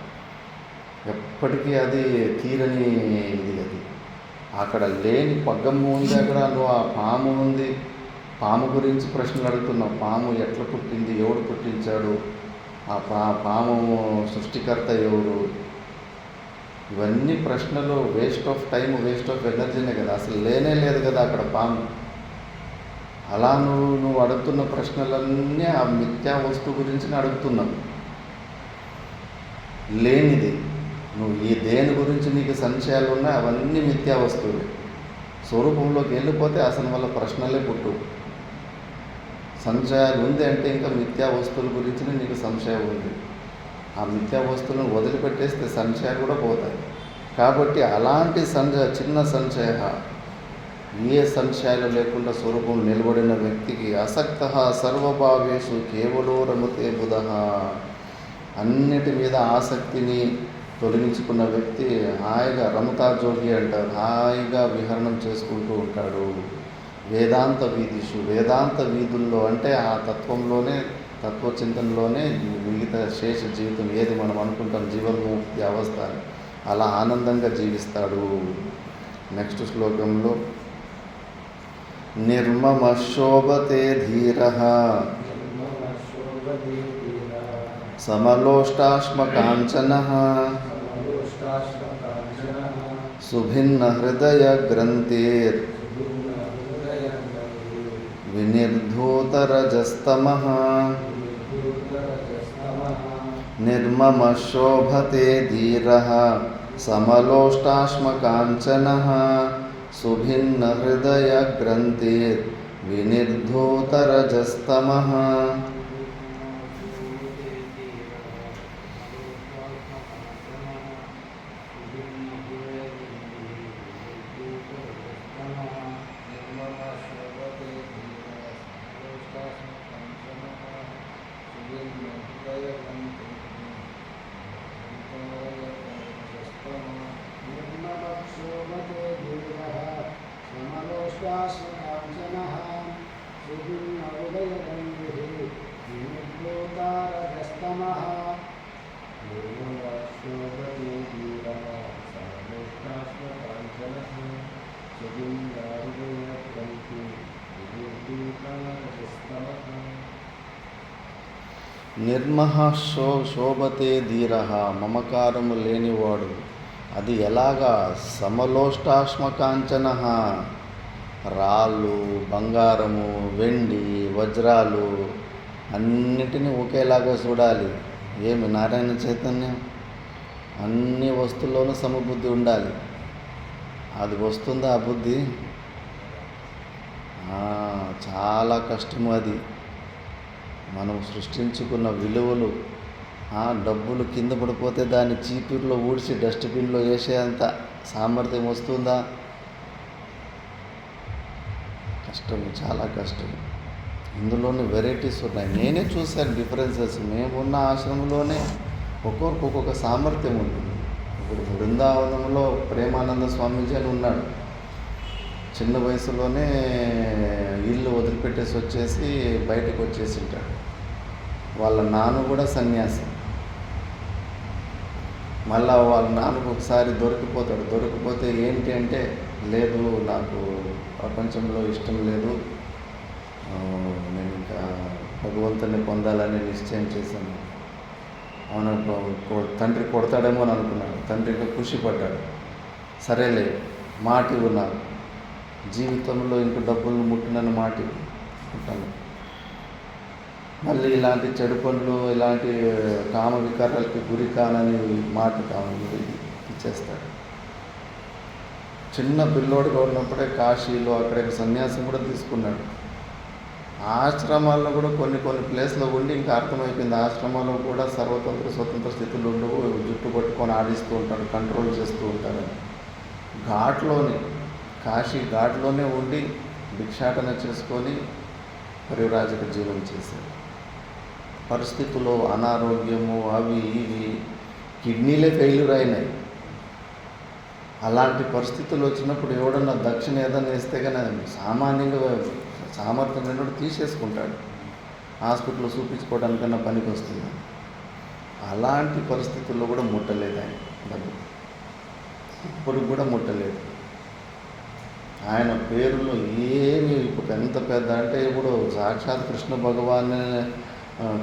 ఎప్పటికీ అది తీరని ఇది. అది అక్కడ లేని పగ్గమ్ము ఉంది, అక్కడ నువ్వు ఆ పాము ఉంది, పాము గురించి ప్రశ్నలు అడుగుతున్నావు. పాము ఎట్లా పుట్టింది, ఎవడు పుట్టించాడు, ఆ పాము సృష్టికర్త ఎవరు? ఇవన్నీ ప్రశ్నలు waste of time, waste of ఎనర్జీనే కదా. అసలు లేనే లేదు కదా అక్కడ పాము. అలా నువ్వు అడుగుతున్న ప్రశ్నలన్నీ ఆ మిథ్యా వస్తువు గురించి అడుగుతున్నావు. లేనిది నువ్వు ఈ దేని గురించి నీకు సంశయాలు ఉన్నాయి అవన్నీ మిథ్యా వస్తువులు. స్వరూపంలోకి వెళ్ళిపోతే అసలు వల్ల ప్రశ్నలే పుట్టు. సంశయాలు ఉంది అంటే ఇంకా మిథ్యా వస్తువుల గురించి నీకు సంశయం ఉంది. ఆ మిథ్యా వస్తువులను వదిలిపెట్టేస్తే సంశయాలు కూడా పోతాయి. కాబట్టి అలాంటి చిన్న సంశయ, ఏ సంశయాలు లేకుండా స్వరూపం నిలబడిన వ్యక్తికి అసక్త సర్వభావేషు కేవలో రమతే బుధ, అన్నిటి మీద ఆసక్తిని తొలగించుకున్న వ్యక్తి హాయిగా రమతా జోగి అంటారు, హాయిగా విహరణం చేసుకుంటూ ఉంటాడు. వేదాంత వీధుల్లో అంటే ఆ తత్వంలోనే, తత్వచింతనలోనే మిగతా శేష జీవితం ఏది మనం అనుకుంటాం జీవన్ముక్తి అవస్థ, అలా ఆనందంగా జీవిస్తాడు. నెక్స్ట్ శ్లోకంలో నిర్మమ శోభతే ధీరః సమలోష్టాశ్మకాంచనః సుభిన్న హృదయ గ్రంథిర్ వినిర్ధూతరజస్తమః. నిర్మమ శోభతే ధీరః సమలోష్టాశ్మకాంచనః సుభిన్న హృదయ గ్రంథిర్ వినిర్ధూతరజస్తమః. నిర్మహ శోభతే ధీర, మమకారము లేనివాడు. అది ఎలాగా? సమలోష్టాశ్మకాంచన, రాళ్ళు, బంగారము, వెండి, వజ్రాలు అన్నిటినీ ఒకేలాగా చూడాలి. ఏమి నారాయణ చైతన్యం? అన్ని వస్తువుల్లోనూ సమబుద్ధి ఉండాలి. అది వస్తుందా ఆ బుద్ధి? చాలా కష్టము అది. మనం సృష్టించుకున్న విలువలు, డబ్బులు కింద పడిపోతే దాన్ని చీపురులో ఊడ్చి డస్ట్బిన్లో వేసేంత సామర్థ్యం వస్తుందా? కష్టము, చాలా కష్టం. ఇందులోనే వెరైటీస్ ఉన్నాయి. నేనే చూశాను డిఫరెన్సెస్. మేమున్న ఆశ్రమంలోనే ఒక్కొక్కరికి ఒక్కొక్క సామర్థ్యం ఉంటుంది. ఇప్పుడు బృందావనంలో ప్రేమానంద స్వామీజీ అని ఉన్నాడు. చిన్న వయసులోనే ఇల్లు వదిలిపెట్టేసి వచ్చేసి బయటకు వచ్చేసి ఉంటాడు. వాళ్ళ నాన్న కూడా సన్యాసి. మళ్ళా వాళ్ళ నాన్నకు ఒకసారి దొరికిపోతే ఏంటి అంటే, లేదు నాకు ప్రపంచంలో ఇష్టం లేదు, నేను ఇంకా భగవంతుని పొందాలని నిశ్చయం చేశాను. తండ్రి కొడతాడేమో అని అనుకున్నాడు. తండ్రికి ఖుషి పడ్డాడు. సరేలే, మాట ఇవ్వు, నాకు జీవితంలో ఇంక డబ్బులు ముట్టినని మాట ఉంటాను. మళ్ళీ ఇలాంటి చెడు పనులు, ఇలాంటి కామ వికారాలకి గురి కానని మాట ఇచ్చేస్తాడు. చిన్న పిల్లోడుగా ఉన్నప్పుడే కాశీలో అక్కడ సన్యాసం కూడా తీసుకున్నాడు. ఆశ్రమాల్లో కూడా కొన్ని ప్లేస్లో ఉండి ఇంకా అర్థమైపోయింది. ఆశ్రమాల్లో కూడా స్వతంత్ర స్థితులు ఉండవు, జుట్టు పట్టుకొని ఆడిస్తూ ఉంటారు, కంట్రోల్ చేస్తూ ఉంటారని. కాశీ ఘాట్లోనే ఉండి భిక్షాటన చేసుకొని పరివ్రాజక జీవనం చేశారు. పరిస్థితుల్లో అనారోగ్యము, అవి ఇవి, కిడ్నీలే ఫెయిల్యూర్ అయినాయి. అలాంటి పరిస్థితులు వచ్చినప్పుడు ఎవడన్నా దక్షిణ ఏదన్నా వేస్తే కానీ సామాన్యంగా సామర్థ్యం లేనప్పుడు తీసేసుకుంటాడు. హాస్పిటల్లో చూపించుకోవడానికన్నా పనికి వస్తుంది. అలాంటి పరిస్థితుల్లో కూడా ముట్టలేదు ఆయన డబ్బు. ఇప్పుడు కూడా ముట్టలేదు. ఆయన పేరులో ఏమి ఇప్పుడు ఎంత పెద్ద అంటే, ఇప్పుడు సాక్షాత్ కృష్ణ భగవాన్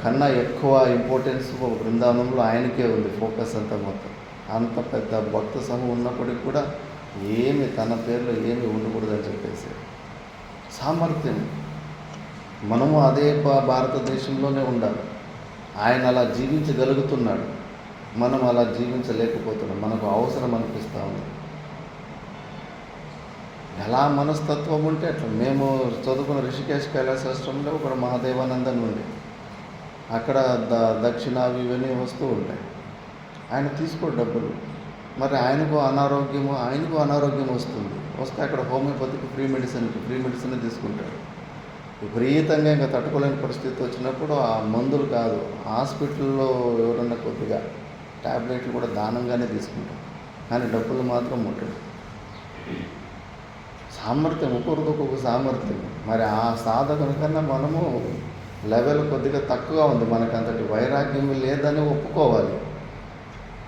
కన్నా ఎక్కువ ఇంపార్టెన్స్ బృందావనంలో ఆయనకే ఉంది. ఫోకస్ అంతా మొత్తం. అంత పెద్ద భక్త సమూహం ఉన్నప్పటికీ కూడా తన పేరులో ఏమి ఉండకూడదని చెప్పేసి సామర్థ్యం. మనము అదే భారతదేశంలోనే ఉండాలి. ఆయన అలా జీవించగలుగుతున్నాడు, మనం అలా జీవించలేకపోతున్నాం. మనకు అవసరం అనిపిస్తూ ఉంది. ఎలా మనస్తత్వం ఉంటే అట్లా. మేము చదువుకున్న రిషికేశ్ కైలాసాశ్రమంలో ఒక మహాదేవానందని ఉండే, అక్కడ దక్షిణావి ఇవన్నీ వస్తూ ఉంటాయి. ఆయన తీసుకోడు డబ్బులు. మరి ఆయనకు అనారోగ్యం వస్తే అక్కడ హోమియోపతికి ఫ్రీ మెడిసిన్ తీసుకుంటాడు. విపరీతంగా ఇంకా తట్టుకోలేని పరిస్థితి వచ్చినప్పుడు ఆ మందులు కాదు, హాస్పిటల్లో ఎవరన్నా కొద్దిగా ట్యాబ్లెట్లు కూడా దానంగానే తీసుకుంటారు. కానీ డబ్బులు మాత్రం ముట్టడు. సామర్థ్యం, ఒక్కొక్క సామర్థ్యం. మరి ఆ సాధకుని కన్నా మనము లెవెల్ కొద్దిగా తక్కువగా ఉంది. మనకు అంతటి వైరాగ్యం లేదని ఒప్పుకోవాలి.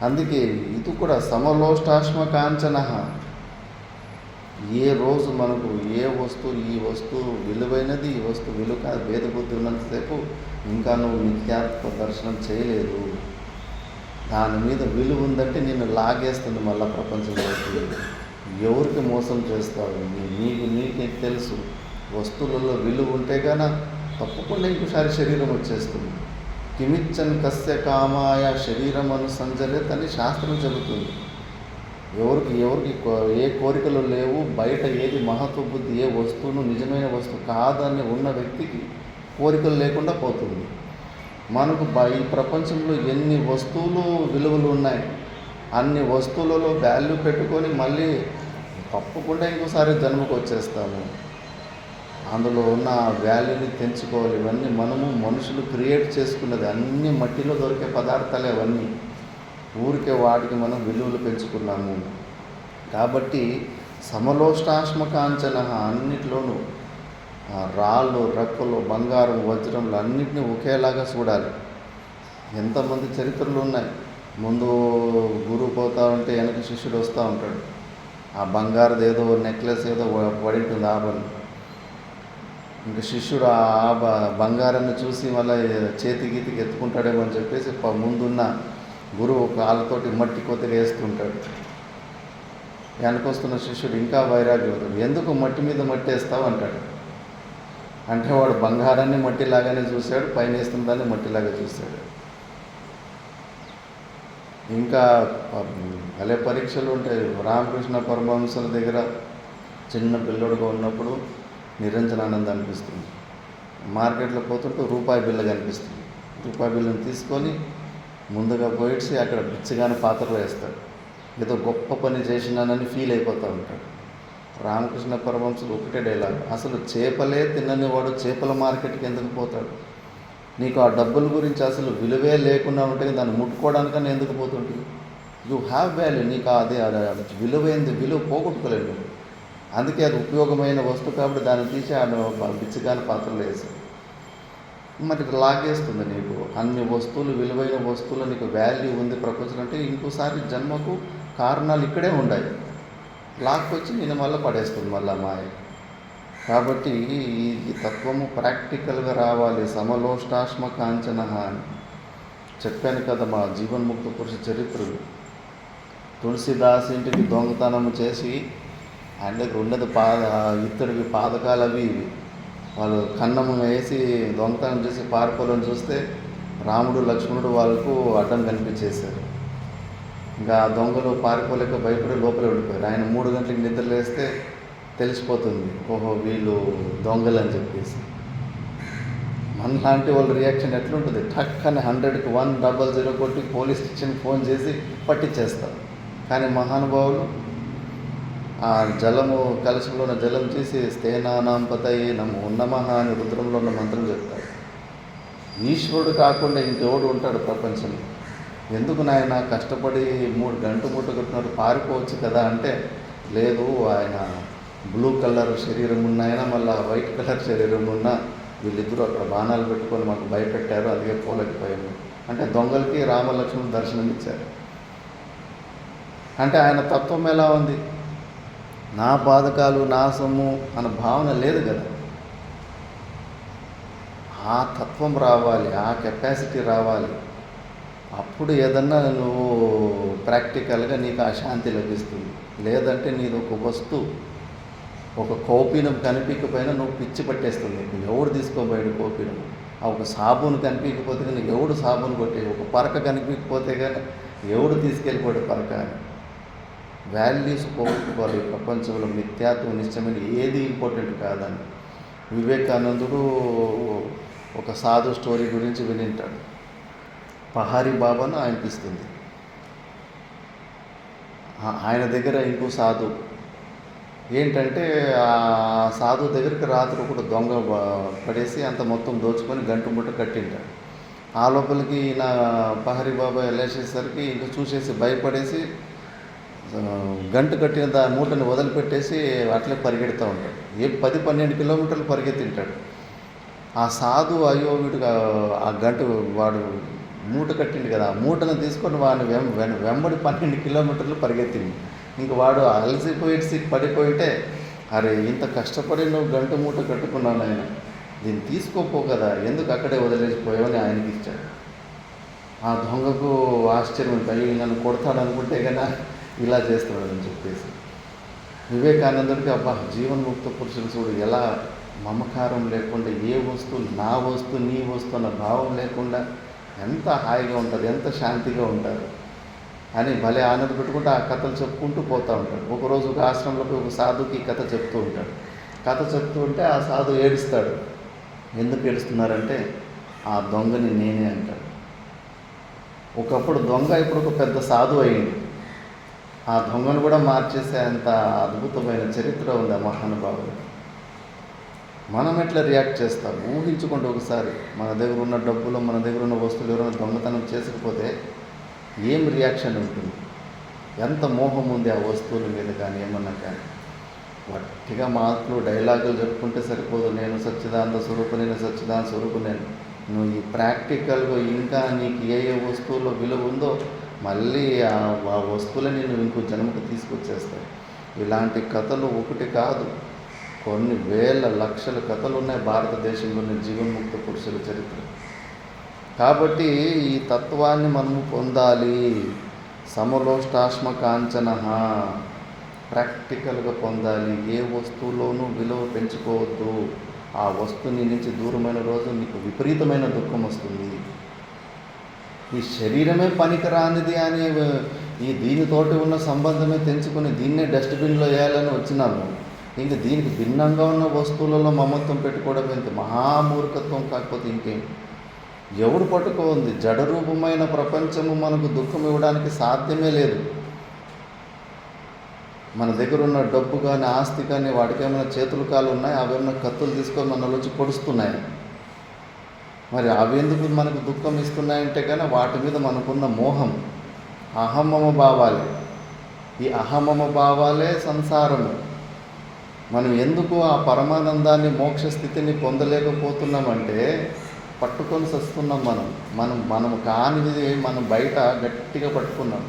అందుకే ఇది కూడా సమలోష్టాశ్మకాంచన. ఏ రోజు మనకు ఈ వస్తువు విలువైనది, ఈ వస్తువు విలువ కాదు, భేదబుద్ధి ఉన్నంతసేపు ఇంకా నువ్వు నిత్యాత్మ దర్శనం చేయలేదు. దాని మీద విలువ ఉందంటే నిన్ను లాగేస్తుంది మళ్ళీ ప్రపంచంలోకి. ఎవరికి మోసం చేస్తావు? నీకే తెలుసు. వస్తువులలో విలువ ఉంటే గాన తప్పకుండా ఇంకోసారి శరీరం వచ్చేస్తుంది. కిమిచ్చన్ కస్య కామాయ శరీరం అనుసంజలేత్ అని శాస్త్రం చెబుతుంది. ఎవరికి ఏ కోరికలు లేవు, బయట ఏది మహత్వ బుద్ధి, ఏ వస్తువును నిజమైన వస్తువు కాదని ఉన్న వ్యక్తికి కోరికలు లేకుండా పోతుంది. మనకు ఈ ప్రపంచంలో ఎన్ని వస్తువులు విలువలు ఉన్నాయి, అన్ని వస్తువులలో వాల్యూ పెట్టుకొని మళ్ళీ తప్పకుండా ఇంకోసారి జన్మకు వచ్చేస్తాము. అందులో ఉన్న వాల్యూని తెంచుకోవాలి. ఇవన్నీ మనము మనుషులు క్రియేట్ చేసుకున్నది. అన్ని మట్టిలో దొరికే పదార్థాలే అవన్నీ. ఊరికే వాటికి మనం విలువలు పెంచుకున్నాము. కాబట్టి సమలోష్టాశ్మకాంచన, అన్నిట్లోనూ రాళ్ళు, రప్పలు, బంగారం, వజ్రములు అన్నిటినీ ఒకేలాగా చూడాలి. ఎంతమంది చరిత్రలు ఉన్నాయి. ముందు గురువు పోతూ ఉంటే వెనక శిష్యుడు వస్తూ ఉంటాడు. ఆ బంగారుది ఏదో నెక్లెస్ ఏదో పడి ఉంటుంది, ఆభరణం. ఇంకా శిష్యుడు బంగారాన్ని చూసి మళ్ళీ చేతి గీతికి ఎత్తుకుంటాడేమో అని చెప్పేసి ముందున్న గురువు కాళ్ళతోటి మట్టి కొద్దిగా వేస్తుంటాడు. వెనకొస్తున్న శిష్యుడు ఇంకా వైరాగ్యం, ఎందుకు మట్టి మీద మట్టి వేస్తావు అంటాడు. అంటే వాడు బంగారాన్ని మట్టిలాగానే చూశాడు, పైన వేస్తున్న దాన్ని మట్టిలాగా చూశాడు. ఇంకా భలే పరీక్షలు ఉంటాయి. రామకృష్ణ పరమహంసుల దగ్గర చిన్న పిల్లోడుగా ఉన్నప్పుడు నిరంజనానంద అనిపిస్తుంది. మార్కెట్లో పోతుంటే రూపాయి బిళ్ళ కనిపిస్తుంది. రూపాయి బిళ్ళను తీసుకొని ముందుగా పోయిడ్చి అక్కడ బిచ్చగాని పాత్రలో వేస్తాడు. ఏదో గొప్ప పని చేసినానని ఫీల్ అయిపోతూ ఉంటాడు. రామకృష్ణ పరమహంసులు ఒకటే డైలాగ్, అసలు చేపలే తిన్నని వాడు చేపల మార్కెట్కి ఎందుకు పోతాడు? నీకు ఆ డబ్బుల గురించి అసలు విలువే లేకుండా ఉంటే దాన్ని ముట్టుకోవడానికన్నా ఎందుకు పోతుంటుంది? యూ హ్యావ్ వాల్యూ, నీకు అది విలువైంది, విలువ పోగొట్టుకోలేదు నువ్వు. అందుకే అది ఉపయోగమైన వస్తువు కాబట్టి దాన్ని తీసి బిచ్చగాని పాత్రలో వేసాడు. మరి లాగేస్తుంది నీకు అన్ని వస్తువులు, విలువైన వస్తువులు, నీకు వాల్యూ ఉంది ప్రపంచం అంటే ఇంకోసారి జన్మకు కారణాలు ఇక్కడే ఉన్నాయి. లాక్కొచ్చి నేను మళ్ళీ పడేస్తుంది మళ్ళీ మాయ. కాబట్టి ఈ తత్వము ప్రాక్టికల్గా రావాలి. సమలోష్టాశ్మ కాంచన అని చెప్పాను కదా మా జీవన్ముక్త పురుష చరిత్రలు. తులసిదాస్ ఇంటికి దొంగతనం చేసి ఆయన దగ్గర ఉన్నది ఇత్తడివి పాదకాలు అవి ఇవి. వాళ్ళు కన్నము వేసి దొంగతనం చేసి పారిపోవాలని చూస్తే రాముడు లక్ష్మణుడు వాళ్ళకు అడ్డం కనిపించేశారు. ఇంకా దొంగలు పారిపోలేక భయపడి లోపల ఉండిపోయారు. ఆయన 3 గంటలకు నిద్ర లేస్తే తెలిసిపోతుంది, ఓహో వీళ్ళు దొంగలు అని చెప్పేసి. మనలాంటి వాళ్ళ రియాక్షన్ ఎట్లుంటుంది? టక్ అని 100కి 100 కొట్టి పోలీస్ స్టేషన్కి ఫోన్ చేసి పట్టించేస్తారు. కానీ మహానుభావులు ఆ జలము కలశంలో ఉన్న జలం తీసి స్థేనానాం పతయే నమో నమః అని రుద్రంలో ఉన్న మంత్రం చెప్తారు. ఈశ్వరుడు కాకుండా ఇంకెవడు ఉంటాడు ప్రపంచంలో? ఎందుకు నాయన కష్టపడి 3 గంటలు మూట కొట్టినాడు, పారిపోవచ్చు కదా అంటే లేదు, ఆయన బ్లూ కలర్ శరీరం ఉన్న ఆయన మళ్ళీ వైట్ కలర్ శరీరం ఉన్న వీళ్ళిద్దరూ అక్కడ బాణాలు పెట్టుకొని మాకు భయపెట్టారు, అందుకే పోలేకపోయాము అంటే దొంగలకి రామలక్ష్మణుడు దర్శనం ఇచ్చారు. అంటే ఆయన తత్వం ఎలా ఉంది? నా బాధకాలు నా సొమ్ము అన్న భావన లేదు కదా. ఆ తత్వం రావాలి, ఆ కెపాసిటీ రావాలి. అప్పుడు ఏదన్నా నువ్వు ప్రాక్టికల్గా నీకు ఆ శాంతి లభిస్తుంది. లేదంటే నీది ఒక వస్తువు, ఒక కోపినం కనిపించకపోయినా నువ్వు పిచ్చి పట్టేస్తుంది. ఎవడు తీసుకోబోయాడు కోపినం? ఆ ఒక సాబును కనిపించకపోతే కానీ ఎవడు సాబును కొట్టే, ఒక పరక కనిపించకపోతే కానీ ఎవడు తీసుకెళ్ళిపోయాడు పరక అని. వాల్యూస్ పోగొట్టుకోవాలి. ప్రపంచంలో మిథ్యాత్వం నిశ్చయమైన ఏది ఇంపార్టెంట్ కాదని. వివేకానందుడు ఒక సాధు స్టోరీ గురించి వినింటాడు. పహారీ బాబాను అనిపిస్తుంది. ఆయన దగ్గర ఇంకో సాధు ఏంటంటే ఆ సాధు దగ్గరికి రాత్రి ఒకటి దొంగ పడేసి అంత మొత్తం దోచుకొని గంటు ముట్ట కట్టింటాడు. ఆ లోపలికి ఈయన పహారీ బాబా వెళ్ళేసేసరికి ఇంకా చూసేసి భయపడేసి గంటు కట్టిన మూటని వదిలిపెట్టేసి అట్లే పరిగెడుతూ ఉంటాడు. 10-12 కిలోమీటర్లు పరిగెత్తింటాడు. ఆ సాధు అయ్యో వీడు ఆ గంటు వాడు మూట కట్టిండు కదా, ఆ మూటను తీసుకొని వాడిని వెంబడి 12 కిలోమీటర్లు పరిగెత్తింది. ఇంక వాడు అలసిపోయి పడిపోయితే, అరే ఇంత కష్టపడి నువ్వు గంట మూట కట్టుకున్నావు ఆయన, దీన్ని తీసుకోపో కదా, ఎందుకు అక్కడే వదిలేసిపోయావని ఆయనకి ఇచ్చాడు. ఆ దొంగకు ఆశ్చర్యం, అయ్యి నన్ను కొడతాడనుకుంటే కన్నా ఇలా చేస్తున్నాడని చెప్పేసి. వివేకానందుడికి అబ్బా జీవన్ముక్త పురుషులు చూడు ఎలా మమకారం లేకుండా, ఏ వస్తువు నా వస్తువు నీ వస్తువు అన్న భావం లేకుండా ఎంత హాయిగా ఉంటుంది, ఎంత శాంతిగా ఉంటారు అని భలే ఆనంద పెట్టుకుంటూ ఆ కథలు చెప్పుకుంటూ పోతూ ఉంటాడు. ఒకరోజు ఒక ఆశ్రమంలోకి ఒక సాధుకి కథ చెప్తూ ఉంటాడు. కథ చెప్తూ ఉంటే ఆ సాధు ఏడుస్తాడు. ఎందుకు ఏడుస్తున్నారంటే ఆ దొంగని నేనే అంటాడు. ఒకప్పుడు దొంగ ఇప్పుడు ఒక పెద్ద సాధు అయ్యింది. ఆ దొంగను కూడా మార్చేసే అంత అద్భుతమైన చరిత్ర ఉంది ఆ మహానుభావుడు. మనం ఎట్లా రియాక్ట్ చేస్తాం ఊహించుకుంటూ ఒకసారి. మన దగ్గర ఉన్న డబ్బులు, మన దగ్గర ఉన్న వస్తువులు ఎవరైనా దొంగతనం చేసుకపోతే ఏం రియాక్షన్ ఉంటుంది? ఎంత మోహం ఉంది ఆ వస్తువుల మీద కానీ ఏమన్నా కానీ. వట్టిగా మాటలు డైలాగులు చెప్పుకుంటే సరిపోదు. నేను సచ్చిదానంద స్వరూపు, నేను సచ్చిదానంద స్వరూపు. నువ్వు ఈ ప్రాక్టికల్గా ఇంకా నీకు ఏ ఏ వస్తువులో విలువ ఉందో మళ్ళీ ఆ వస్తువులని నువ్వు ఇంకో జన్మకు తీసుకొచ్చేస్తావు. ఇలాంటి కథలు ఒకటి కాదు, కొన్ని వేల లక్షల కథలు ఉన్నాయి భారతదేశంలోని జీవన్ముక్త పురుషుల చరిత్ర. కాబట్టి ఈ తత్వాన్ని మనము పొందాలి. సమలోష్టాశ్మ కాంచన, ప్రాక్టికల్గా పొందాలి. ఏ వస్తువులోనూ విలువ పెంచుకోవద్దు. ఆ వస్తువుని నుంచి దూరమైన రోజు నీకు విపరీతమైన దుఃఖం వస్తుంది. ఈ శరీరమే పనికిరానిది అని దీనితోటి ఉన్న సంబంధమే తెంచుకొని దీన్నే డస్ట్బిన్లో వేయాలని వచ్చినాము. ఇంక దీనికి భిన్నంగా ఉన్న వస్తువులలో మమత్వం పెట్టుకోవడం ఎంత మహామూర్ఖత్వం. కాకపోతే ఇంకేం, ఎవడు పట్టుకోంది? జడరూపమైన ప్రపంచము మనకు దుఃఖం ఇవ్వడానికి సాధ్యమే లేదు. మన దగ్గర ఉన్న డబ్బు కానీ ఆస్తి కానీ వాటికి ఏమైనా చేతులు కాలు ఉన్నాయి, అవి ఏమైనా కత్తులు తీసుకొని మనలో వచ్చి పొడుస్తున్నాయి. మరి అవి ఎందుకు మనకు దుఃఖం ఇస్తున్నాయంటే కానీ వాటి మీద మనకున్న మోహం, అహమమ భావాలే. ఈ అహమమ భావాలే సంసారము. మనం ఎందుకు ఆ పరమానందాన్ని మోక్ష స్థితిని పొందలేకపోతున్నామంటే పట్టుకొని వస్తున్నాం. మనము కానిది మనం బయట గట్టిగా పట్టుకున్నాం.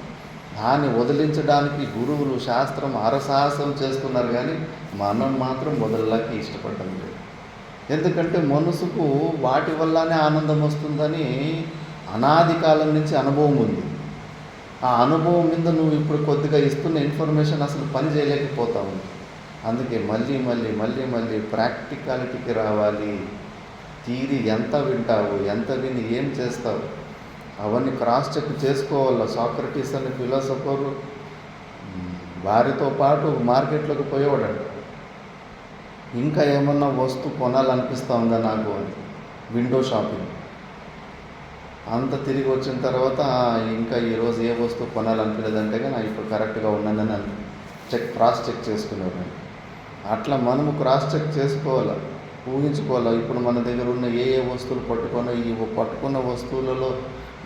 దాన్ని వదిలించడానికి గురువులు శాస్త్రం అరసాహసం చేస్తున్నారు, కానీ మనం మాత్రం వదలలాకి ఇష్టపడటం లేదు. ఎందుకంటే మనసుకు వాటి వల్లనే ఆనందం వస్తుందని అనాది కాలం నుంచి అనుభవం ఉంది. ఆ అనుభవం మీద నువ్వు ఇప్పుడు కొద్దిగా ఇస్తున్న ఇన్ఫర్మేషన్ అసలు పని చేయలేకపోతావు. అందుకే మళ్ళీ మళ్ళీ మళ్ళీ మళ్ళీ ప్రాక్టికాలిటీకి రావాలి. థియరీ ఎంత వింటావు, ఎంత విని ఏం చేస్తావు, అవన్నీ క్రాస్ చెక్ చేసుకోవాలి. సాక్రటీస్ అనే ఫిలాసఫర్ వారితో పాటు మార్కెట్లోకి పోయేవాడు. ఇంకా ఏమన్నా వస్తువు కొనాలనిపిస్తూ ఉందా నాకు అని, విండో షాపింగ్ అంత తిరిగి వచ్చిన తర్వాత ఇంకా ఈరోజు ఏ వస్తువు కొనాలనిపించలేదంటే కానీ ఇప్పుడు కరెక్ట్గా ఉన్నదని క్రాస్ చెక్ చేసుకునేవాడు. అట్లా మనము క్రాస్ చెక్ చేసుకోవాలి, ఊహించుకోవాలి. ఇప్పుడు మన దగ్గర ఉన్న ఏ వస్తువులు పట్టుకున్న వస్తువులలో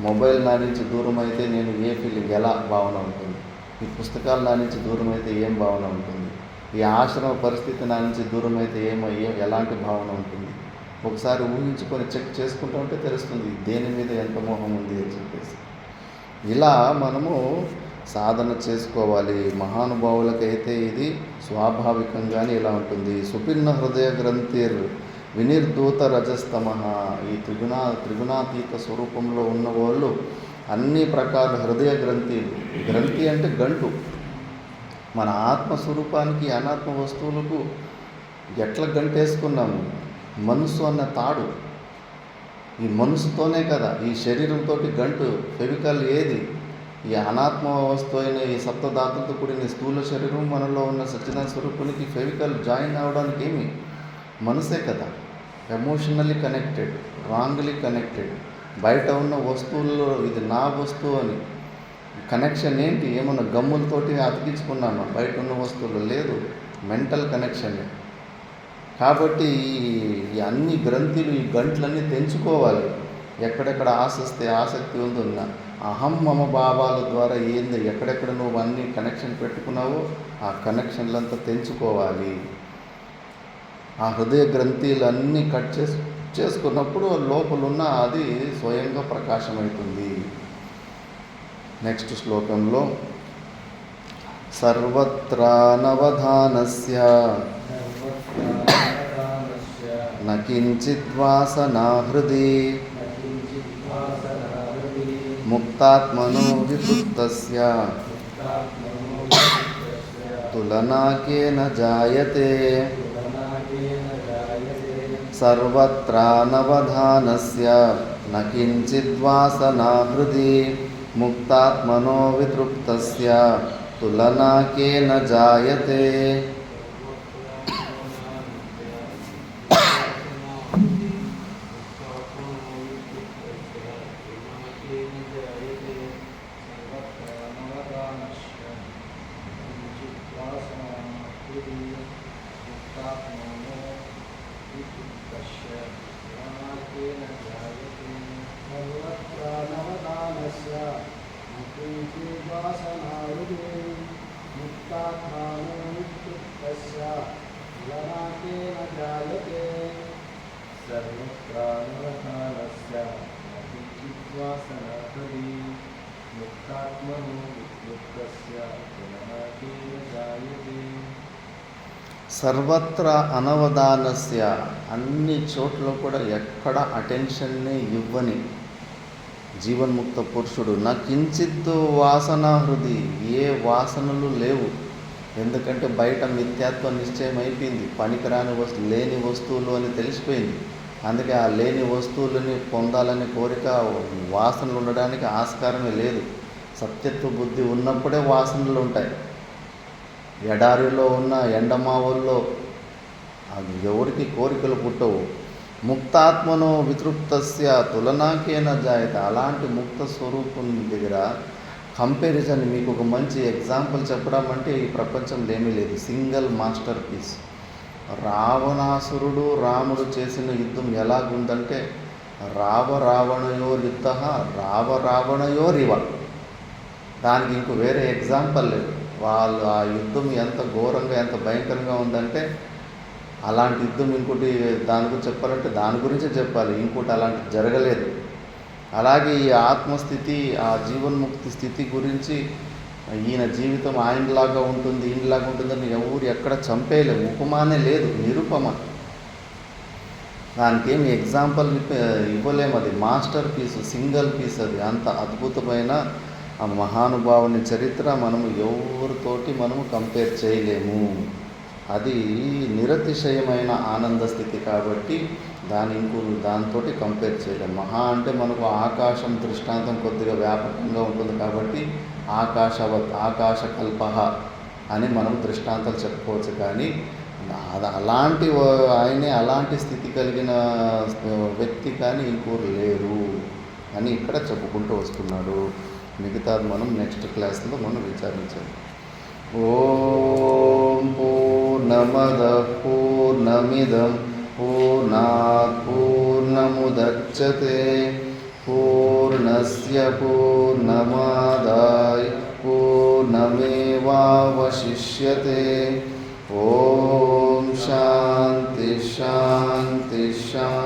మొబైల్ నా నుంచి దూరం అయితే నేను ఏ ఫీలింగ్, ఎలా భావన ఉంటుంది? ఈ పుస్తకాలు నా నుంచి దూరం అయితే ఏం భావన ఉంటుంది? ఈ ఆశ్రమ పరిస్థితి నా నుంచి దూరం అయితే ఎలాంటి భావన ఉంటుంది? ఒకసారి ఊహించుకొని చెక్ చేసుకుంటూ ఉంటే తెలుస్తుంది దేని మీద ఎంత మోహం ఉంది అని చెప్పేసి. ఇలా మనము సాధన చేసుకోవాలి. మహానుభావులకైతే ఇది స్వాభావికంగానే ఇలా ఉంటుంది. సుపిన్న హృదయ గ్రంథిర్ వినిర్దూత రజస్తమ. ఈ త్రిగుణాతీత స్వరూపంలో ఉన్నవాళ్ళు అన్ని ప్రకారాల హృదయ గ్రంథి అంటే గంటు. మన ఆత్మస్వరూపానికి అనాత్మ వస్తువులకు ఎట్లా గంటేసుకున్నాము? మనసు అన్న తాడు. ఈ మనసుతోనే కదా ఈ శరీరంతో గంటు. ఫెవికల్ ఏది? ఈ అనాత్మ వస్తువు అయిన ఈ సప్తధాతులతో కూడిన స్థూల శరీరం మనలో ఉన్న సచ్చిదాన స్వరూపానికి ఫెవికల్ జాయిన్ అవ్వడానికి ఏమి? మనసే కదా. Emotionally connected, wrongly connected. బయట ఉన్న వస్తువుల్లో ఇది నా వస్తువు అని కనెక్షన్ ఏంటి? ఏమన్నా గమ్ములతోటి అతికించుకున్నామా? బయట ఉన్న వస్తువులు లేదు, మెంటల్ కనెక్షన్. కాబట్టి ఈ అన్ని గ్రంథులు, ఈ గంటలన్నీ తెంచుకోవాలి. ఎక్కడెక్కడ ఆసక్తి ఉందో అహం మమ భావాల ద్వారా ఏంది, ఎక్కడెక్కడ నువ్వు అన్ని కనెక్షన్ పెట్టుకున్నావో ఆ కనెక్షన్లంతా తెంచుకోవాలి. ఆ హృదయ గ్రంథులన్నీ కట్ చేసుకున్నప్పుడు లోపలున్న అది స్వయంగా ప్రకాశమవుతుంది. నెక్స్ట్ శ్లోకంలో సర్వత్రా నవధానస్య న కించిద్వాసనా హృది ముక్తాత్మనో వివృత్తస్య తులనాకేన జాయతే. సర్వత్రా నవధానస్య న కించిద్వాసనా హృది ముక్తాత్మనో వితృప్తస్య తులనాకేన జాయతే. సర్వత్ర అనవధానస్య, అన్ని చోట్ల కూడా ఎక్కడ అటెన్షన్ని ఇవ్వని జీవన్ముక్త పురుషుడు. నా కించిత్ వాసన హృది, ఏ వాసనలు లేవు. ఎందుకంటే బయట మిథ్యాత్వ నిశ్చయం అయిపోయింది, పనికిరాని లేని వస్తువులు అని తెలిసిపోయింది. అందుకే ఆ లేని వస్తువులని పొందాలనే కోరిక, వాసనలు ఉండడానికి ఆస్కారమే లేదు. సత్యత్వ బుద్ధి ఉన్నప్పుడే వాసనలు ఉంటాయి. ఎడారిలో ఉన్న ఎండమావుల్లో అది ఎవరికి కోరికలు పుట్టవు. ముక్తాత్మనో వితృప్తస్య తులనాకేన జాయత, అలాంటి ముక్త స్వరూపం దగ్గర కంపారిజన్. మీకు ఒక మంచి ఎగ్జాంపుల్ చెప్పడం అంటే ఈ ప్రపంచంలో ఏమీ లేదు. Single masterpiece. రావణాసురుడు రాముడు చేసిన యుద్ధం ఎలాగుందంటే రావణయోర్యుద్ధ రావణయోరివ. దానికి ఇంకో వేరే ఎగ్జాంపుల్ లేదు. వాళ్ళు ఆ యుద్ధం ఎంత ఘోరంగా ఎంత భయంకరంగా ఉందంటే అలాంటి యుద్ధం ఇంకోటి దాని గురించి చెప్పాలంటే దాని గురించే చెప్పాలి, ఇంకోటి అలాంటి జరగలేదు. అలాగే ఈ ఆత్మస్థితి, ఆ జీవన్ముక్తి స్థితి గురించి ఈయన జీవితం ఆయనలాగా ఉంటుంది ఈయనలాగా ఉంటుందని ఎవరు ఎక్కడ చంపేయలేము. ఉపమానే లేదు, నిరుపమ. దానికి ఏమి ఎగ్జాంపుల్ ఇవ్వలేము. అది మాస్టర్ పీస్, సింగిల్ పీస్. అది అంత అద్భుతమైన ఆ మహానుభావుని చరిత్ర మనము ఎవరితోటి మనము కంపేర్ చేయలేము. అది నిరతిశయమైన ఆనంద స్థితి కాబట్టి దాంతో కంపేర్ చేయలేము. మహా అంటే మనకు ఆకాశం దృష్టాంతం కొద్దిగా వ్యాపకంగా ఉంటుంది కాబట్టి ఆకాశకల్ప అని మనం దృష్టాంతాలు చెప్పుకోవచ్చు. కానీ అలాంటి ఆయనే అలాంటి స్థితి కలిగిన వ్యక్తి కానీ ఇంకోరు లేరు అని ఇక్కడ చెప్పుకుంటూ వస్తున్నాడు. మిగతాది మనం నెక్స్ట్ క్లాస్లో మనం విచారించాలి. ఓం పూర్ణమదః పూర్ణమిదం పూర్ణాత్ పూర్ణముదచ్యతే పూర్ణస్య పూర్ణమాదాయ పూర్ణమేవావశిష్యతే. ఓం శాంతి శాంతి శాంతి.